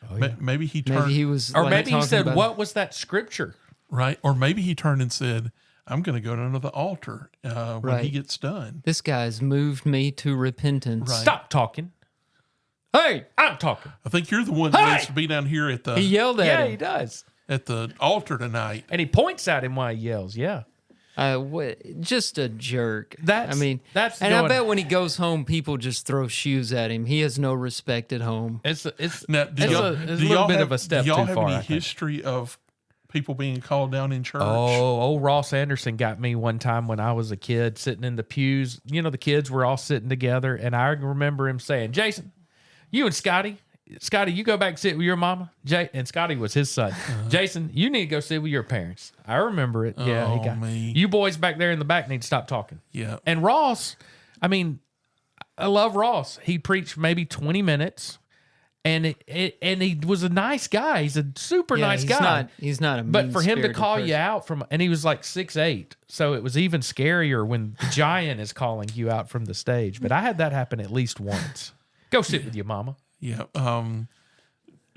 Oh, yeah. Maybe he turned. Maybe he was. Or maybe he said, what was that scripture? Right. Or maybe he turned and said, I'm going to go down to the altar when he gets done. This guy's moved me to repentance. Right. Stop talking. Hey, I'm talking. I think you're the one that needs to be down here at the. He yelled at him. Yeah, he does. At the altar tonight. And he points at him while he yells. Yeah. Just a jerk. I bet when he goes home, people just throw shoes at him. He has no respect at home. It's a little bit of a step too far. Do y'all have any history of people being called down in church? Oh, old Ross Anderson got me one time when I was a kid sitting in the pews. The kids were all sitting together, and I remember him saying, Jason, you and Scotty, you go back and sit with your mama. And Scotty was his son. Jason, you need to go sit with your parents. I remember it. Yeah, he got me. You boys back there in the back need to stop talking. Yeah. And Ross, I love Ross. He preached maybe 20 minutes. And he was a nice guy. He's a super nice guy. He's not a mean But for him to call person. you out and he was like 6'8", so it was even scarier when the giant is calling you out from the stage. But I had that happen at least once. Go sit with your mama. Yeah.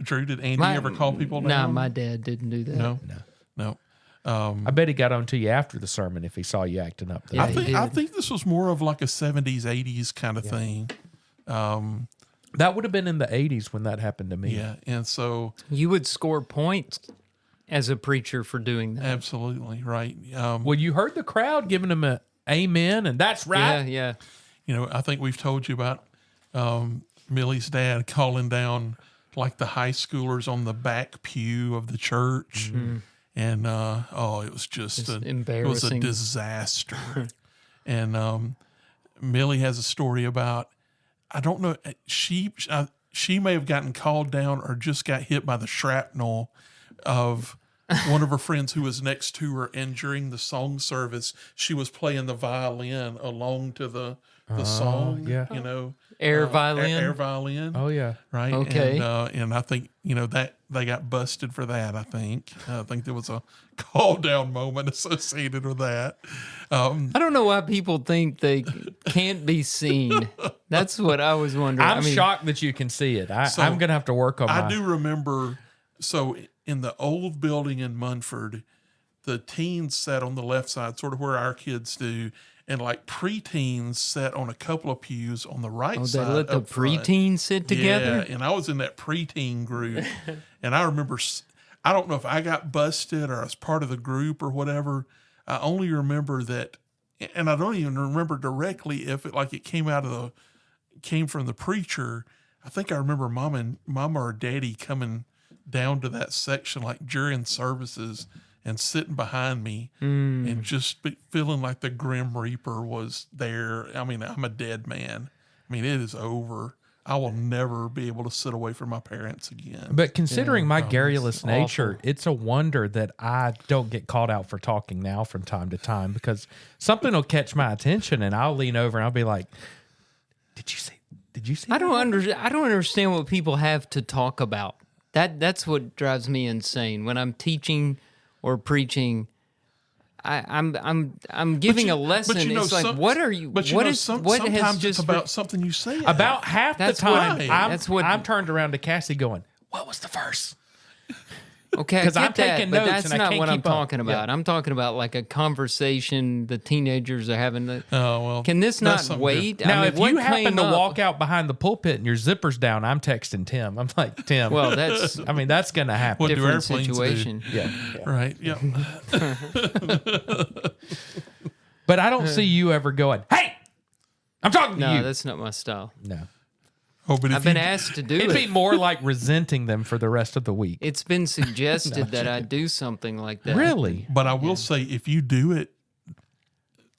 Drew, did Andy ever call people down? No, my dad didn't do that. No. I bet he got on to you after the sermon if he saw you acting up there. Yeah, I think this was more of like a 70s, 80s kind of thing. That would have been in the 80s when that happened to me. Yeah, and so you would score points as a preacher for doing that. Absolutely, right. Well, you heard the crowd giving him an amen, and that's right. Yeah. I think we've told you about Millie's dad calling down like the high schoolers on the back pew of the church. Mm-hmm. And, it was just embarrassing. It was a disaster. And Millie has a story about, I don't know, she may have gotten called down or just got hit by the shrapnel of one of her friends who was next to her. And during the song service, she was playing the violin along to the song, Air violin. Air violin. Oh, yeah. Right. Okay. And I think, that they got busted for that, I think. I think there was a call down moment associated with that. I don't know why people think they can't be seen. That's what I was wondering. I'm shocked that you can see it. I'm going to have to work on I do remember, so in the old building in Munford, the teens sat on the left side, sort of where our kids do. And like preteens sat on a couple of pews on the right side. They let the preteens sit together? Yeah, and I was in that preteen group. And I remember, I don't know if I got busted or I was part of the group or whatever. I only remember that, and I don't even remember directly if it came from the preacher. I think I remember mama or daddy coming down to that section like during services and sitting behind me and just feeling like the Grim Reaper was there. I mean, I'm a dead man. I mean, it is over. I will never be able to sit away from my parents again. But considering my garrulous nature, it's a wonder that I don't get called out for talking now from time to time, because something will catch my attention and I'll lean over and I'll be like, did Did you see? I don't understand what people have to talk about. That's what drives me insane when I'm teaching or preaching. I'm giving a lesson. It's like, what are you? But what sometimes has it's about something you say. About half the time, right. I'm turned around to Cassie going, "What was the verse?" Okay, because I'm taking notes, that's and I not can't what I'm keep up. talking about. Yeah. I'm talking about like a conversation the teenagers are having. Oh well, can this not wait? Now, I mean, if you happen to walk out behind the pulpit and your zipper's down, I'm texting Tim. I'm like, Tim. Well, that's. I mean, that's going to happen. What do different airplanes situation. do? Yeah. Right. Yeah. But I don't see you ever going, "Hey, I'm talking to you." No, that's not my style. No. Oh, but I've been asked to do It'd it. be more like resenting them for the rest of the week. It's been suggested that I do something like that. Really? But I will say, if you do it,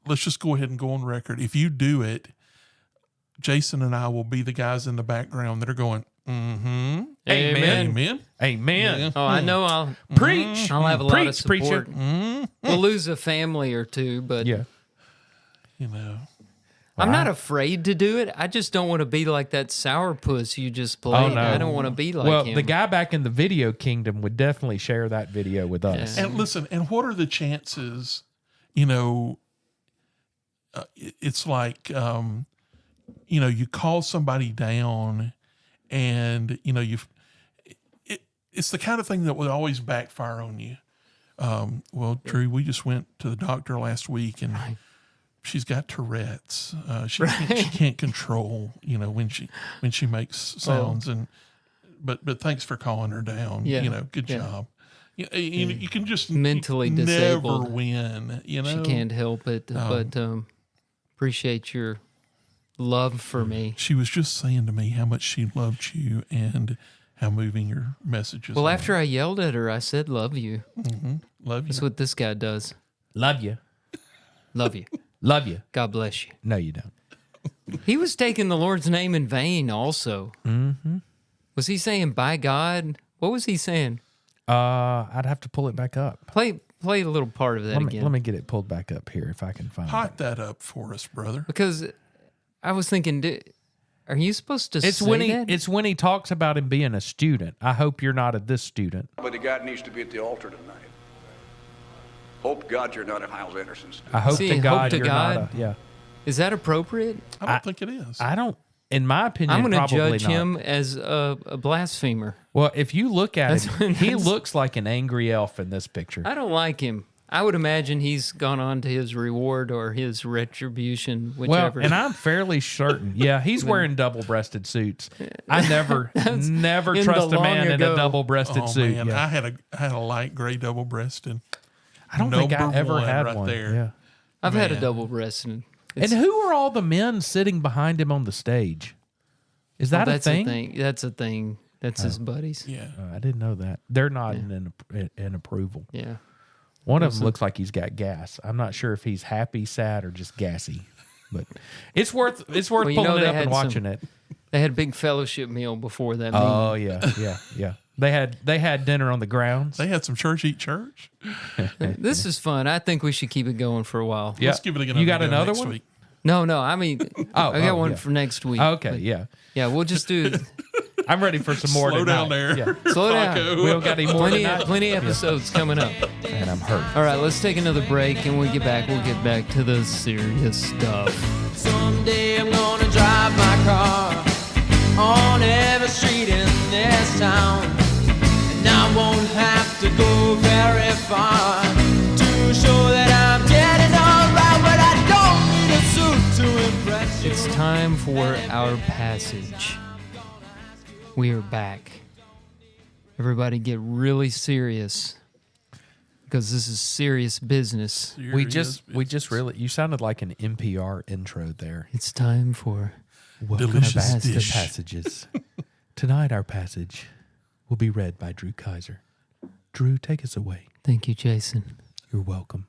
let's just go ahead and go on record. If you do it, Jason and I will be the guys in the background that are going, mm-hmm. Amen. Amen. Amen. Yeah. Oh, I know I'll Preach. I'll have a lot of Preach, preacher. support. We'll lose a family or two, but Yeah. You know. I'm not afraid to do it. I just don't want to be like that sourpuss you just played. no. I don't want to be like Well, him. the guy back in the video kingdom would definitely share that video with us. Yeah. And listen, and what are the chances, you know, it's like, you know, you call somebody down and, you know, it's the kind of thing that would always backfire on you. Well, Drew, we just went to the doctor last week and she's got Tourette's. She can't control, you know, when she makes sounds. And but thanks for calling her down. Yeah. You know, good job. You can just Mentally never disabled. win. You know, she can't help it, but appreciate your love for me. She was just saying to me how much she loved you and how moving your messages. Well, are. after I yelled at her, I said, "Love you." Mm-hmm. Love you. That's what this guy does. Love you. Love you. Love you. God bless you. No, you don't. He was taking the Lord's name in vain also. Mm-hmm. Was he saying, by God? What was he saying? I'd have to pull it back up. Play a little part of that again. Let me get it pulled back up here if I can find Hot it. that up for us, brother. Because I was thinking, are you supposed to say that? It's when he talks about him being a student. I hope you're not this student. But God needs to be at the altar tonight. Hope God you're not a Hiles Anderson student. I hope See, to hope God to you're God? not a... Yeah. Is that appropriate? I don't think it is. I don't... In my opinion, I'm going to probably judge not. him as a blasphemer. Well, if you look at him, he that's- looks like an angry elf in this picture. I don't like him. I would imagine he's gone on to his reward or his retribution, whichever. Well, and I'm fairly certain. Yeah, he's wearing double-breasted suits. I never in trust the a man long in a ago. double-breasted Oh suit. man, Yeah. I had a light gray double breasted. I don't think I Number ever one had right one. there. Yeah. I've had a Man. double-breasted. And who are all the men sitting behind him on the stage? Is that that's a thing? That's a thing. That's his buddies. Yeah. I didn't know that. They're nodding in approval. Yeah. One of them looks like he's got gas. I'm not sure if he's happy, sad, or just gassy. But it's worth Well, you pulling know, it they up and had watching some- it. They had a big fellowship meal before that meeting. Oh yeah. They had dinner on the grounds. They had some church eat church. This is fun. I think we should keep it going for a while. Yeah. Let's give it another You got go another next one? week. No, I mean, I got one yeah. for next week. Okay, but yeah. Yeah, we'll just do I'm ready for some more Slow down tonight. there. Yeah. slow down. Taco. We don't got any more tonight. Plenty of episodes coming up. And I'm hurt. All right, let's take another break, and when we get back, we'll get back to the serious stuff. Someday I'm gonna drive my car on every street in this town, and I won't have to go very far to show that I'm dead and alright, but I don't need a suit to impress you. It's time for our passage. We are back. Everybody get really serious because this is serious business. We just really you sounded like an NPR intro there. It's time for Welcome Delicious back to dish. Passages. Tonight our passage will be read by Drew Kaiser. Drew, take us away. Thank you, Jason. You're welcome.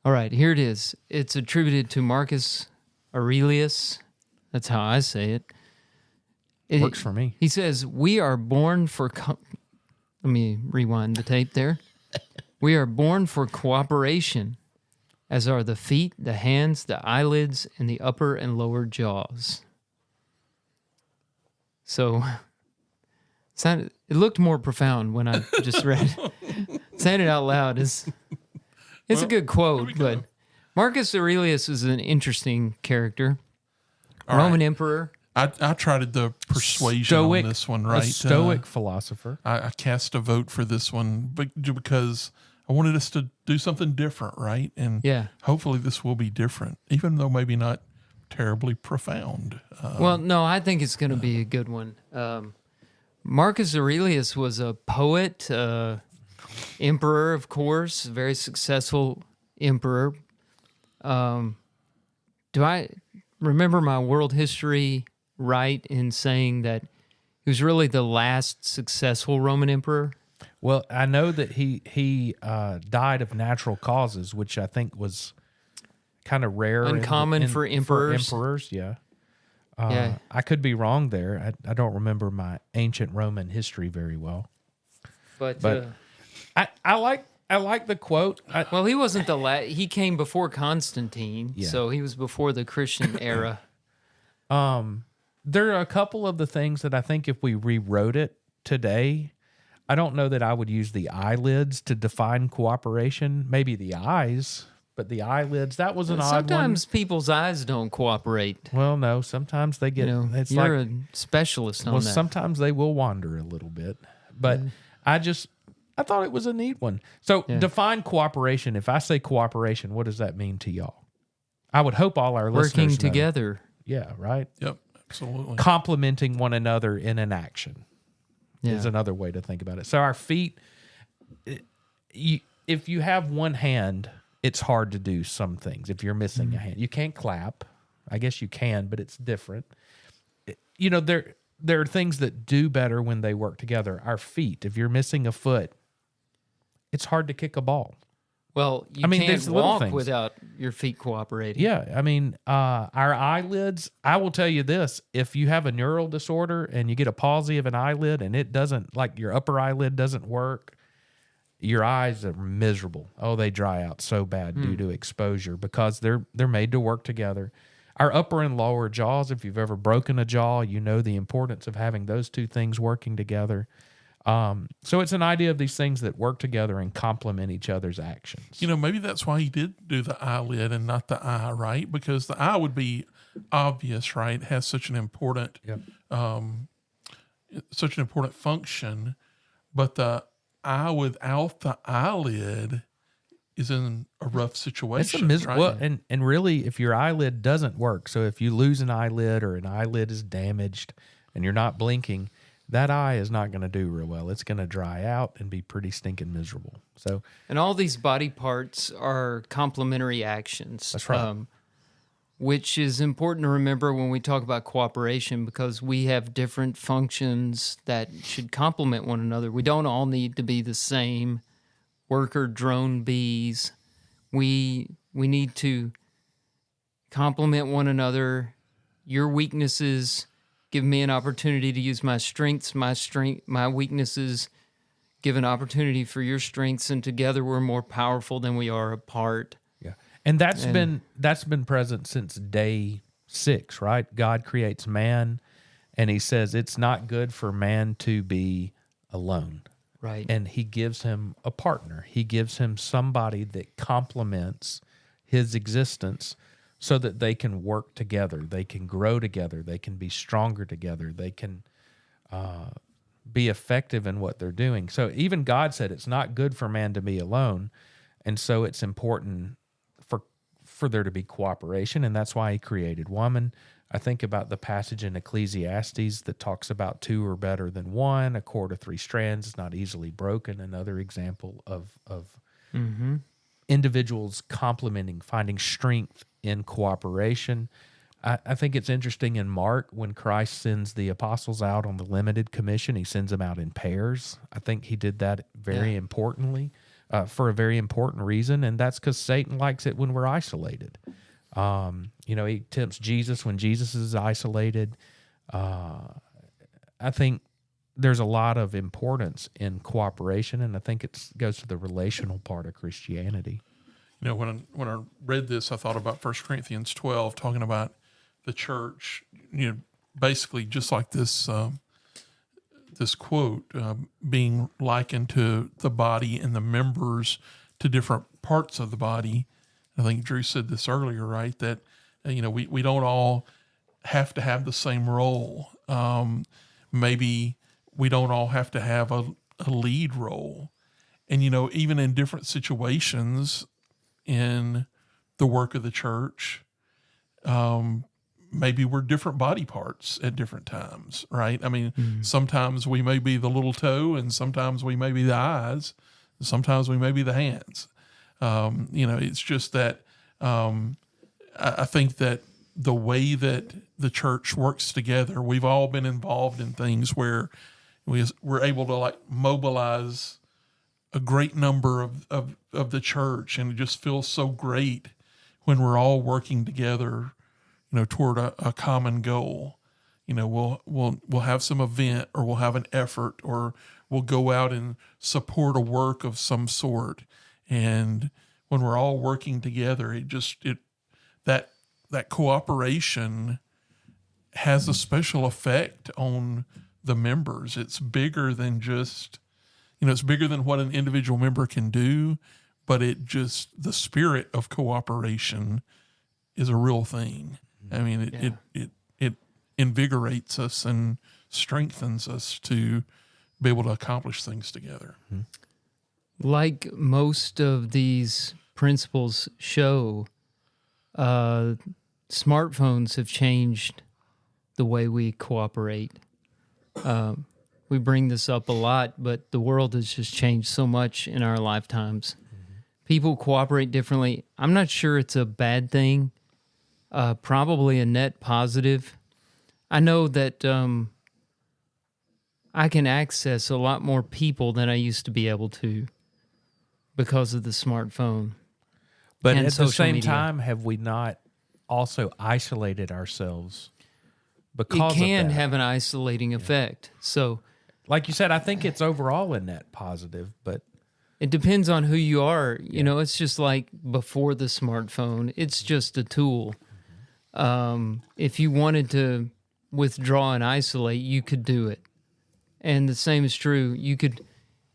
All right, here it is. It's attributed to Marcus Aurelius. That's how I say it. Works for me. He says, we are born for... Let me rewind the tape there. We are born for cooperation, as are the feet, the hands, the eyelids, and the upper and lower jaws. So it looked more profound when I just read. Saying it out loud it's a good quote, but Marcus Aurelius is an interesting character. Roman emperor. I tried the persuasion on this one, right? A Stoic philosopher. I cast a vote for this one because I wanted us to do something different, right? And hopefully this will be different, even though maybe not terribly profound. Well, no, I think it's going to be a good one. Marcus Aurelius was a poet, emperor, of course, very successful emperor. Do I remember my world history right in saying that he was really the last successful Roman emperor? Well, I know that he died of natural causes, which I think was kind of rare. Uncommon for emperors. Yeah. I could be wrong there. I don't remember my ancient Roman history very well. But I like the quote. Well, he wasn't the last. He came before Constantine, so he was before the Christian era. There are a couple of the things that I think if we rewrote it today, I don't know that I would use the eyelids to define cooperation. Maybe the eyes, but the eyelids, that was an odd one. Sometimes people's eyes don't cooperate. Well, no, sometimes they get. It's you're a specialist on that. Sometimes they will wander a little bit, but I thought it was a neat one. So define cooperation. If I say cooperation, what does that mean to y'all? I would hope all our listeners working know. together. Yeah, right? Yep, absolutely. Complementing one another in an action is another way to think about it. So our feet, if you have one hand, it's hard to do some things. If you're missing a hand, you can't clap. I guess you can, but it's different. There are things that do better when they work together. Our feet, if you're missing a foot, it's hard to kick a ball. Well, you can't walk without your feet cooperating. Yeah, our eyelids, I will tell you this, if you have a neural disorder and you get a palsy of an eyelid and it doesn't, like your upper eyelid doesn't work, your eyes are miserable. Oh, they dry out so bad due to exposure because they're made to work together. Our upper and lower jaws, if you've ever broken a jaw, you know the importance of having those two things working together. So it's an idea of these things that work together and complement each other's actions. Maybe that's why he did do the eyelid and not the eye, right? Because the eye would be obvious, right? It has such an important, function, but the eye without the eyelid is in a rough situation. It's well, and really, if your eyelid doesn't work, so if you lose an eyelid or an eyelid is damaged and you're not blinking, that eye is not going to do real well. It's going to dry out and be pretty stinking miserable. So, and all these body parts are complementary actions. That's right. Which is important to remember when we talk about cooperation because we have different functions that should complement one another. We don't all need to be the same worker drone bees. We need to complement one another. Your weaknesses give me an opportunity to use my strengths. My weaknesses give an opportunity for your strengths, and together we're more powerful than we are apart. Yeah, and that's been present since day 6, right? God creates man, and He says it's not good for man to be alone. Right. And He gives him a partner. He gives him somebody that complements his existence so that they can work together. They can grow together. They can be stronger together. They can be effective in what they're doing. So even God said it's not good for man to be alone. And so it's important for there to be cooperation. And that's why He created woman. I think about the passage in Ecclesiastes that talks about 2 are better than 1. A cord of 3 strands is not easily broken. Another example of individuals complementing, finding strength in cooperation. I think it's interesting in Mark when Christ sends the apostles out on the limited commission, He sends them out in pairs. I think He did that very importantly for a very important reason, and that's because Satan likes it when we're isolated. He tempts Jesus when Jesus is isolated. I think there's a lot of importance in cooperation, and I think it goes to the relational part of Christianity. When I read this, I thought about 1 Corinthians 12, talking about the church, basically just like this this quote being likened to the body and the members to different parts of the body. I think Drew said this earlier, right? That we don't all have to have the same role. Maybe we don't all have to have a lead role. And, even in different situations in the work of the church, maybe we're different body parts at different times, right? I mean, sometimes we may be the little toe, and sometimes we may be the eyes, and sometimes we may be the hands. It's just that I think that the way that the church works together, we've all been involved in things where we're able to mobilize a great number of the church, and it just feels so great when we're all working together, toward a common goal. We'll have some event, or we'll have an effort, or we'll go out and support a work of some sort. And when we're all working together, that cooperation has a special effect on the members. It's bigger than just, it's bigger than what an individual member can do, but the spirit of cooperation is a real thing. I mean, it invigorates us and strengthens us to be able to accomplish things together. Like most of these principles show, smartphones have changed the way we cooperate. We bring this up a lot, but the world has just changed so much in our lifetimes. People cooperate differently. I'm not sure it's a bad thing. Probably a net positive. I know that I can access a lot more people than I used to be able to because of the smartphone. But at the same time, have we not also isolated ourselves because of that? It can have an isolating effect. So, like you said, I think it's overall a net positive, but it depends on who you are. It's just like before the smartphone, it's just a tool. If you wanted to withdraw and isolate, you could do it. And the same is true. You could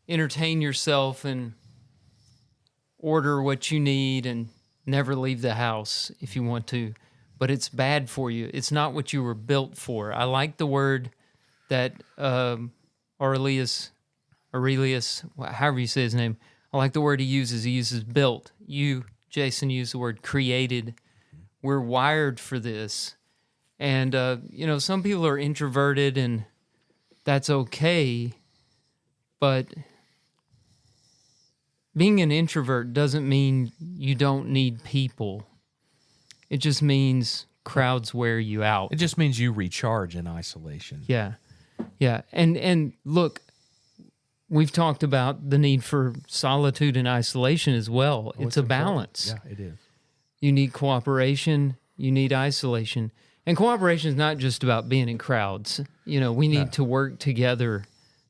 entertain yourself and order what you need and never leave the house if you want to, but it's bad for you. It's not what you were built for. I like the word that Aurelius, however you say his name, I like the word he uses. He uses built. You, Jason, use the word created. We're wired for this. And, some people are introverted, and that's okay, but being an introvert doesn't mean you don't need people. It just means crowds wear you out. It just means you recharge in isolation. Yeah. Yeah. And look, we've talked about the need for solitude and isolation as well. It's a balance. Yeah, it is. You need cooperation, you need isolation. And cooperation is not just about being in crowds. We need to work together,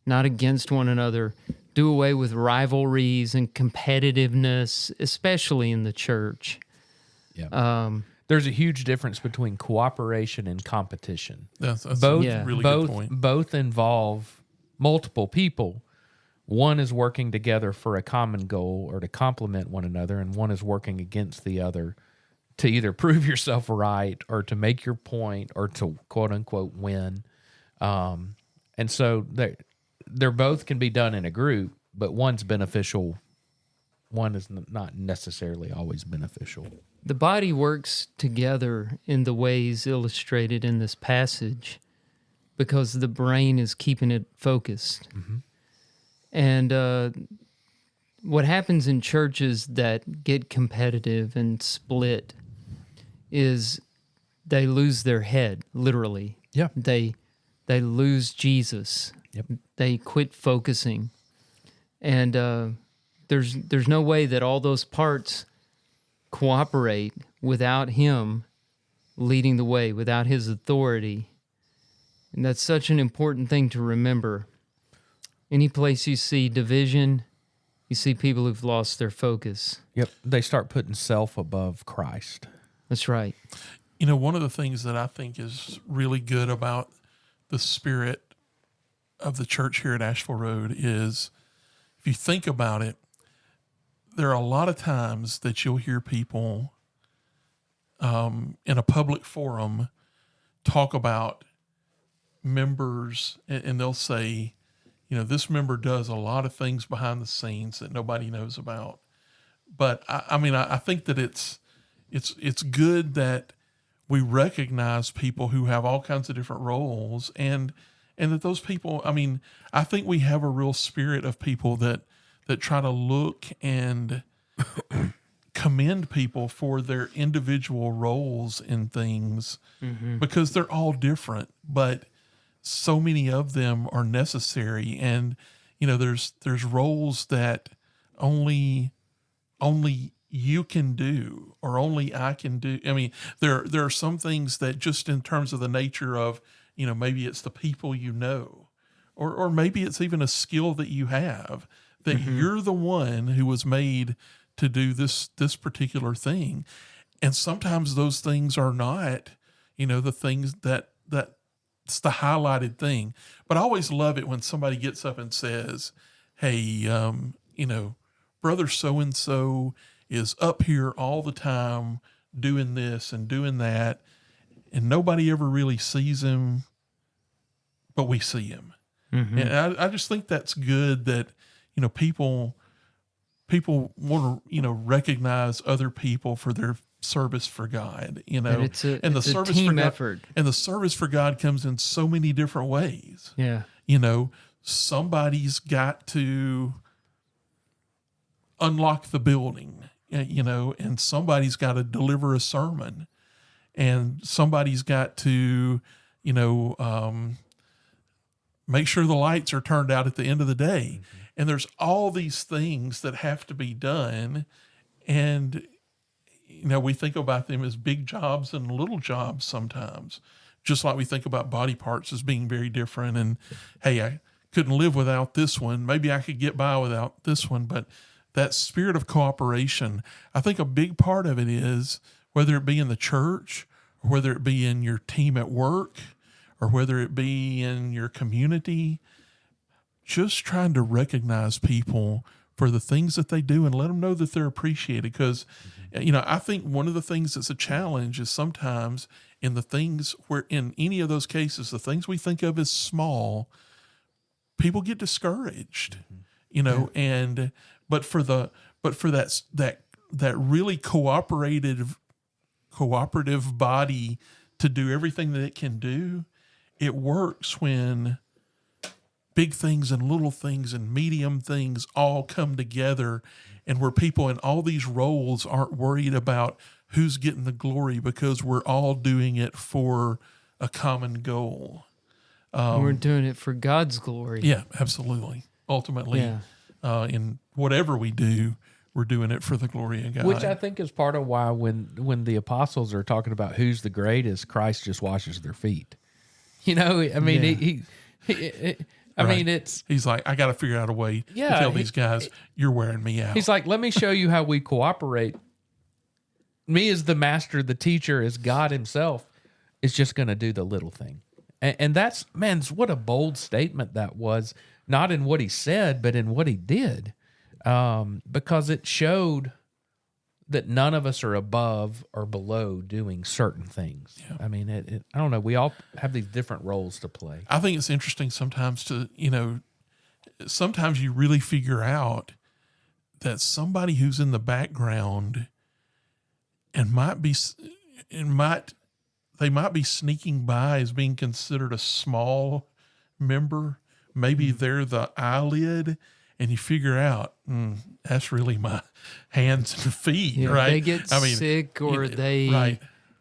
not against one another. Do away with rivalries and competitiveness, especially in the church. Yeah. There's a huge difference between cooperation and competition. That's a really good point. Both involve multiple people. One is working together for a common goal or to complement one another, and one is working against the other to either prove yourself right or to make your point or to quote unquote win. And so they're both can be done in a group, but one's beneficial. One is not necessarily always beneficial. The body works together in the ways illustrated in this passage because the brain is keeping it focused. Mm-hmm. And what happens in churches that get competitive and split is they lose their head, literally. Yeah. They lose Jesus. Yep. They quit focusing. And there's no way that all those parts cooperate without him leading the way, without his authority. And that's such an important thing to remember. Any place you see division, you see people who've lost their focus. Yep. They start putting self above Christ. That's right. one of the things that I think is really good about the spirit of the church here at Asheville Road is, if you think about it, there are a lot of times that you'll hear people in a public forum talk about members, and they'll say, this member does a lot of things behind the scenes that nobody knows about. But I think that it's good that we recognize people who have all kinds of different roles, and that those people, I think we have a real spirit of people that try to look and commend people for their individual roles in things, because they're all different, but so many of them are necessary. And, there's roles that only you can do, or only I can do. There are some things that, just in terms of the nature of, maybe it's the people, or maybe it's even a skill that you have, that you're the one who was made to do this particular thing. And sometimes those things are not, the things that's the highlighted thing. But I always love it when somebody gets up and says, hey, brother so-and-so is up here all the time doing this and doing that, and nobody ever really sees him, but we see him. And I just think that's good, that, people want to, recognize other people for their service for God, and it's a service team for God, effort. And the service for God comes in so many different ways. Yeah. Somebody's got to unlock the building, and somebody's got to deliver a sermon, and somebody's got to, make sure the lights are turned out at the end of the day. And there's all these things that have to be done. And, we think about them as big jobs and little jobs sometimes, just like we think about body parts as being very different. And, hey, I couldn't live without this one. Maybe I could get by without this one. But that spirit of cooperation, I think a big part of it is, whether it be in the church, or whether it be in your team at work, or whether it be in your community, just trying to recognize people for the things that they do and let them know that they're appreciated. Because, I think one of the things that's a challenge is sometimes in the things where, in any of those cases, the things we think of as small, people get discouraged, but for that really cooperative body to do everything that it can do, it works when big things and little things and medium things all come together, and where people in all these roles aren't worried about who's getting the glory, because we're all doing it for a common goal. We're doing it for God's glory. Yeah, absolutely. Ultimately, in whatever we do, we're doing it for the glory of God. Which I think is part of why when the apostles are talking about who's the greatest, Christ just washes their feet. He's like, I got to figure out a way to tell these guys, you're wearing me out. He's like, let me show you how we cooperate. Me as the master, the teacher, as God himself, is just going to do the little thing. And that's, man, what a bold statement that was, not in what he said, but in what he did. Because it showed that none of us are above or below doing certain things. Yeah. I don't know. We all have these different roles to play. I think it's interesting sometimes sometimes you really figure out that somebody who's in the background and they might be sneaking by as being considered a small member. Maybe they're the eyelid, and you figure out, that's really my hands and feet, right? They get sick, or they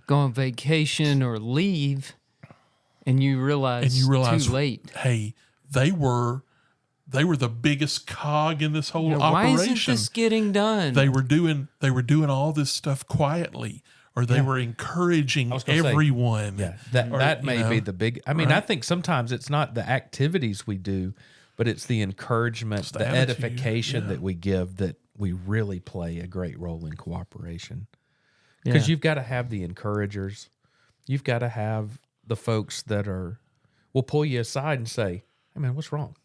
go on vacation or leave, and you realize too late. Hey, they were the biggest cog in this whole operation. Why isn't this getting done? They were doing all this stuff quietly, or they were encouraging everyone. That may be the big. I think sometimes it's not the activities we do, but it's the encouragement, the edification that we give, that we really play a great role in cooperation. Because you've got to have the encouragers, You've got to have the folks that will pull you aside and say, "Hey, man, what's wrong?"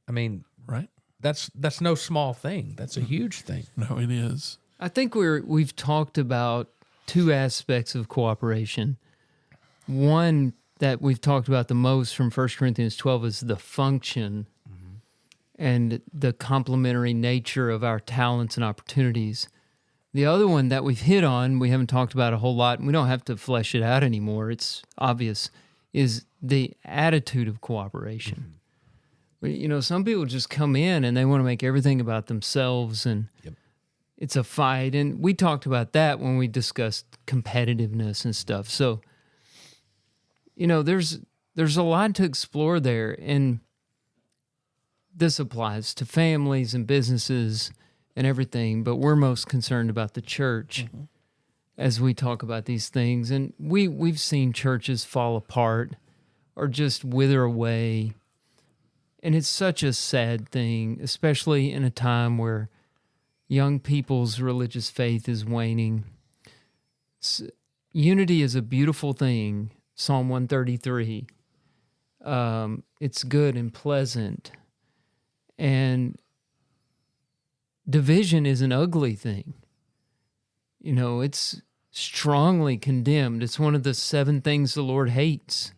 I mean, right? That's no small thing. That's a huge thing. No, it is. I think we've talked about two aspects of cooperation. One that we've talked about the most from 1 Corinthians 12 is the function and the complementary nature of our talents and opportunities. The other one that we've hit on, we haven't talked about a whole lot, and we don't have to flesh it out anymore, it's obvious, is the attitude of cooperation. You know, some people just come in and they want to make everything about themselves, and it's a fight. And we talked about that when we discussed competitiveness and stuff. So, you know, there's a lot to explore there, and this applies to families and businesses and everything, but we're most concerned about the church as we talk about these things. And we've seen churches fall apart or just wither away. And it's such a sad thing, especially in a time where young people's religious faith is waning. Unity is a beautiful thing, Psalm 133. It's good and pleasant. And division is an ugly thing. You know, it's strongly condemned. It's one of the 7 things the Lord hates.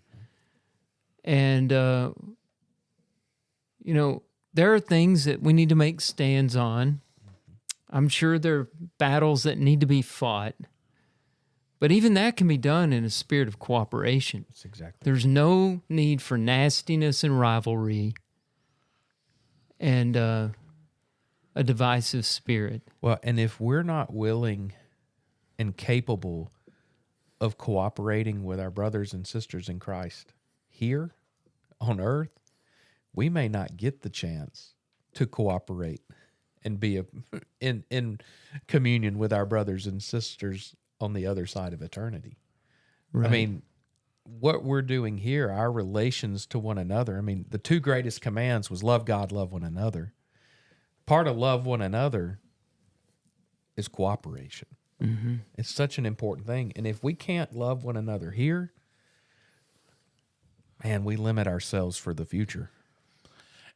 And, you know, there are things that we need to make stands on. I'm sure there are battles that need to be fought. But even that can be done in a spirit of cooperation. That's exactly. There's no need for nastiness and rivalry and a divisive spirit. Well, and if we're not willing and capable of cooperating with our brothers and sisters in Christ here on earth, we may not get the chance to cooperate and be in communion with our brothers and sisters on the other side of eternity. Right. I mean, what we're doing here, our relations to one another, I mean, the 2 greatest commands was love God, love one another. Part of love one another is cooperation. Mm-hmm. It's such an important thing. And if we can't love one another here, man, we limit ourselves for the future.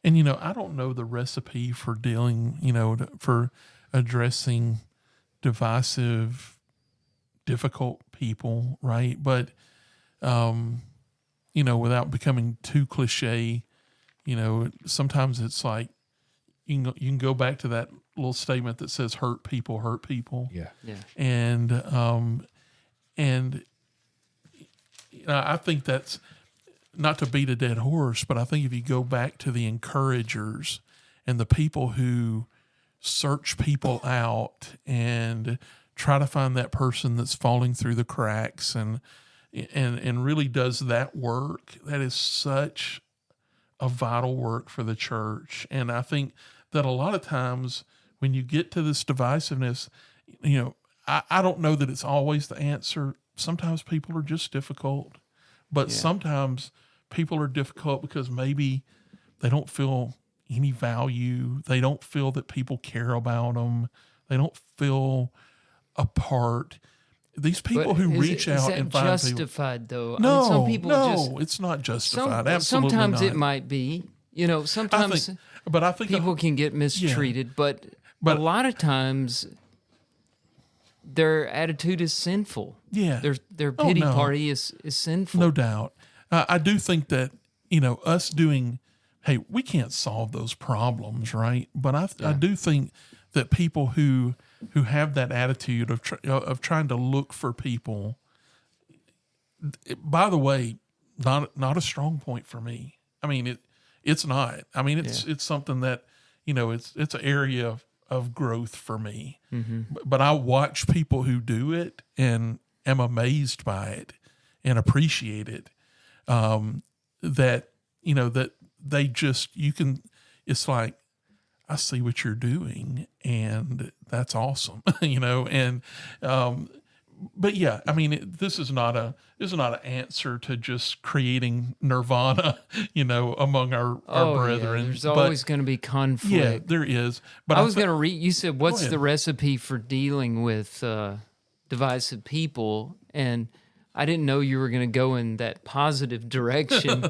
And, you know, I don't know the recipe for dealing, you know, for addressing divisive, difficult people, right? But, you know, without becoming too cliche, you know, sometimes it's like you can go back to that little statement that says hurt people hurt people. Yeah. And you know, I think that's, not to beat a dead horse, but I think if you go back to the encouragers and the people who search people out and try to find that person that's falling through the cracks and really does that work, that is such a vital work for the church. And I think that a lot of times when you get to this divisiveness, you know, I don't know that it's always the answer. Sometimes people are just difficult. But sometimes people are difficult because maybe they don't feel any value. They don't feel that people care about them. They don't feel a part. These people who reach out and find justified, people, though? No, I mean, some people it's not justified. Absolutely sometimes not. it might be. You know, sometimes I think people can get mistreated, but a lot of times their attitude is sinful. Yeah. Their pity party is sinful. No doubt. I do think that, you know, us doing, hey, we can't solve those problems, right? But I do think that people who have that attitude of trying to look for people, by the way, not a strong point for me. I mean, it's not. I mean, it's something that, you know, it's an area of growth for me. Mm-hmm. But I watch people who do it and am amazed by it and appreciate it. That, you know, that they just, it's like, I see what you're doing and that's awesome, you know? And, but yeah, I mean, this is not an answer to just creating nirvana, you know, among our brethren. Yeah. There's always going to be conflict. Yeah, there is. But I was going to read, you said, what's the recipe for dealing with divisive people? And I didn't know you were going to go in that positive direction.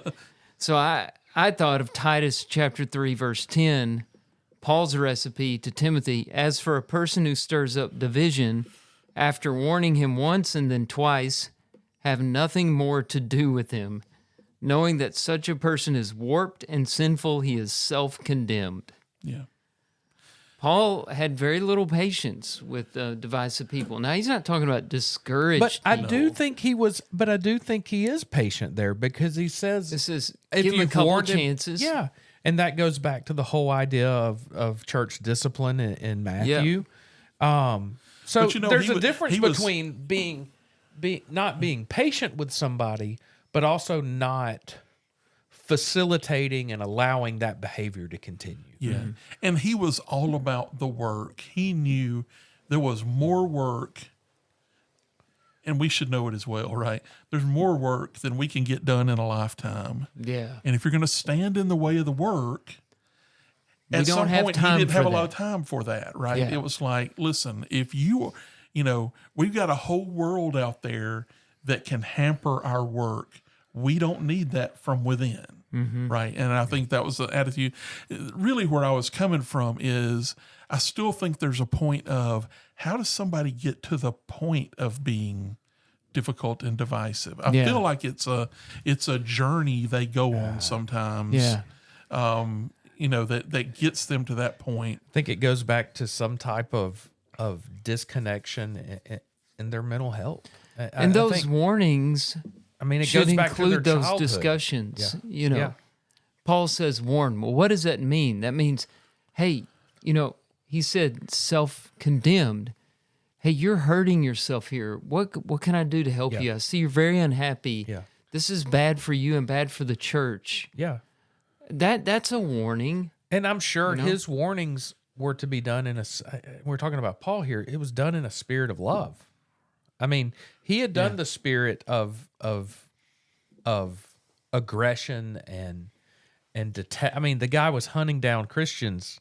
So I thought of Titus chapter 3, verse 10, Paul's recipe to Timothy. As for a person who stirs up division, after warning him once and then twice, have nothing more to do with him. Knowing that such a person is warped and sinful, he is self-condemned. Yeah. Paul had very little patience with divisive people. Now, he's not talking about discouraged But I people. do think he is patient there, because he says This is, if give him a you've couple warned him- chances. yeah, and that goes back to the whole idea of church discipline in Matthew. So But, you know, there's he a was- difference he was- between being not being patient with somebody, but also not facilitating and allowing that behavior to continue. Yeah. And he was all about the work. He knew there was more work, and we should know it as well, right? There's more work than we can get done in a lifetime. Yeah. And if you're going to stand in the way of the work, We at don't some have point, time he didn't for have a lot that. of time for that, right? Yeah. It was like, listen, if we've got a whole world out there that can hamper our work. We don't need that from within, right? And I think that was the attitude. Really, where I was coming from is I still think there's a point of how does somebody get to the point of being difficult and divisive? I feel like it's a journey they go on sometimes. Yeah. That gets them to that point. I think it goes back to some type of disconnection in their mental health. And those warnings, I mean, it should goes back include to their those childhood. discussions. Yeah. Yeah. Paul says warn. Well, what does that mean? That means, hey, he said self-condemned. Hey, you're hurting yourself here. What can I do to help you? I see you're very unhappy. Yeah. This is bad for you and bad for the church. Yeah. That's a warning. And I'm sure his warnings were to be done we're talking about Paul here. It was done in a spirit of love. I mean, he had done the spirit of aggression and I mean, the guy was hunting down Christians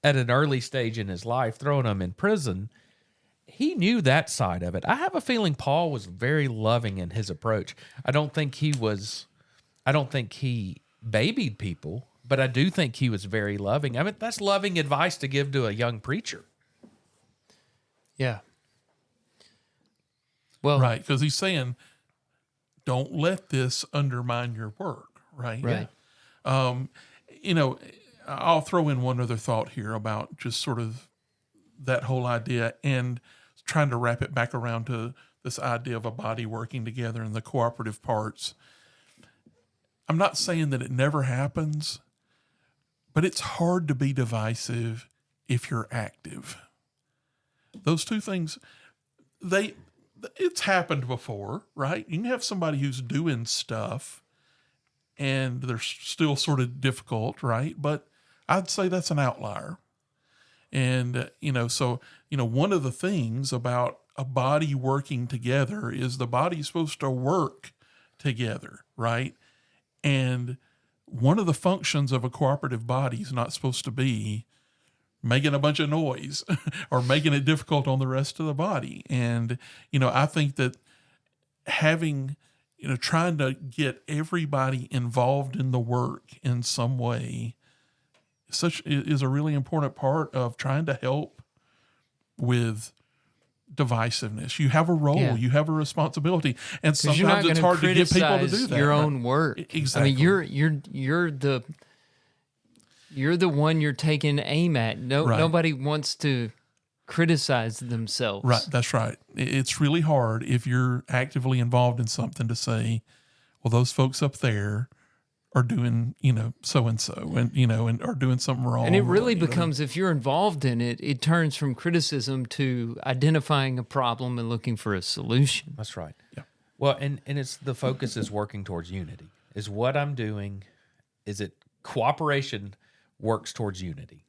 at an early stage in his life, throwing them in prison. He knew that side of it. I have a feeling Paul was very loving in his approach. I don't think he babied people, but I do think he was very loving. I mean, that's loving advice to give to a young preacher. Yeah. Well, Right, because he's saying, don't let this undermine your work, right? Right. I'll throw in one other thought here about just sort of that whole idea and trying to wrap it back around to this idea of a body working together and the cooperative parts. I'm not saying that it never happens, but it's hard to be divisive if you're active. Those two things, it's happened before, right? You can have somebody who's doing stuff and they're still sort of difficult, right? But I'd say that's an outlier. And, one of the things about a body working together is the body's supposed to work together, right? And one of the functions of a cooperative body is not supposed to be making a bunch of noise or making it difficult on the rest of the body. And, I think that having, trying to get everybody involved in the work in some way is a really important part of trying to help with divisiveness. You have a role, you have a responsibility, and sometimes it's hard to get people to do that. Your own work, exactly. I mean, you're the one you're taking aim at. Nobody wants to criticize themselves. Right, that's right. It's really hard if you're actively involved in something to say, well, those folks up there are doing, so and so, and are doing something wrong. And it really becomes, if you're involved in it, it turns from criticism to identifying a problem and looking for a solution. That's right. Yeah. Well, and it's the focus is working towards unity. Is what I'm doing, is it cooperation works towards unity.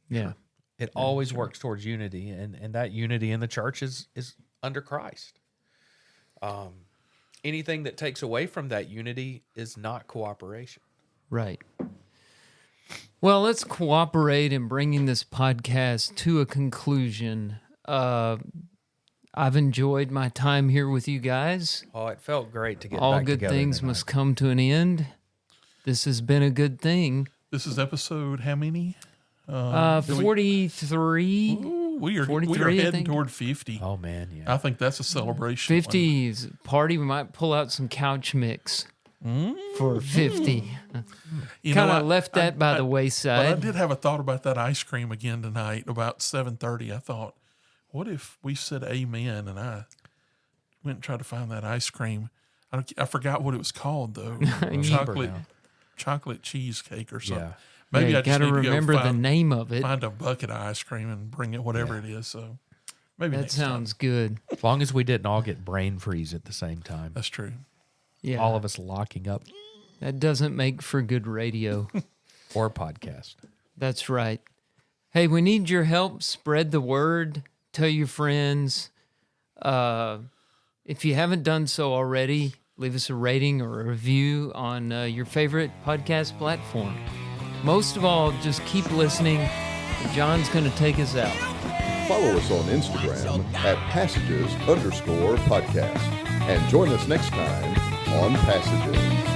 Yeah. It always works towards unity, and that unity in the church is under Christ. Anything that takes away from that unity is not cooperation. Right. Well, let's cooperate in bringing this podcast to a conclusion. I I've enjoyed my time here with you guys. Oh, it felt great to get All back good together things tonight. must come to an end. This has been a good thing. This is episode how many? 43. Ooh, we are 43, I heading think. toward 50. Oh, man, yeah. I think that's a celebration. 50's party. We might pull out some couch mix for 50. You Kind know, of left that by the But I wayside. did have a thought about that ice cream again tonight about 7:30. I thought, what if we said amen and I went and tried to find that ice cream? I forgot what it was called though. chocolate cheesecake or something. Yeah. Maybe Yeah, I just gotta need to remember go the find, name of it. find a bucket of ice cream and bring it, whatever it is. So maybe That next time. sounds good. As long as we didn't all get brain freeze at the same time. That's true. Yeah, All of us locking up that doesn't make for good radio. or podcast. That's right. Hey, we need your help. Spread the word. Tell your friends. If you haven't done so already, leave us a rating or a review on your favorite podcast platform. Most of all, just keep listening. John's going to take us out. Follow us on Instagram at passages_podcast. And join us next time on Passages.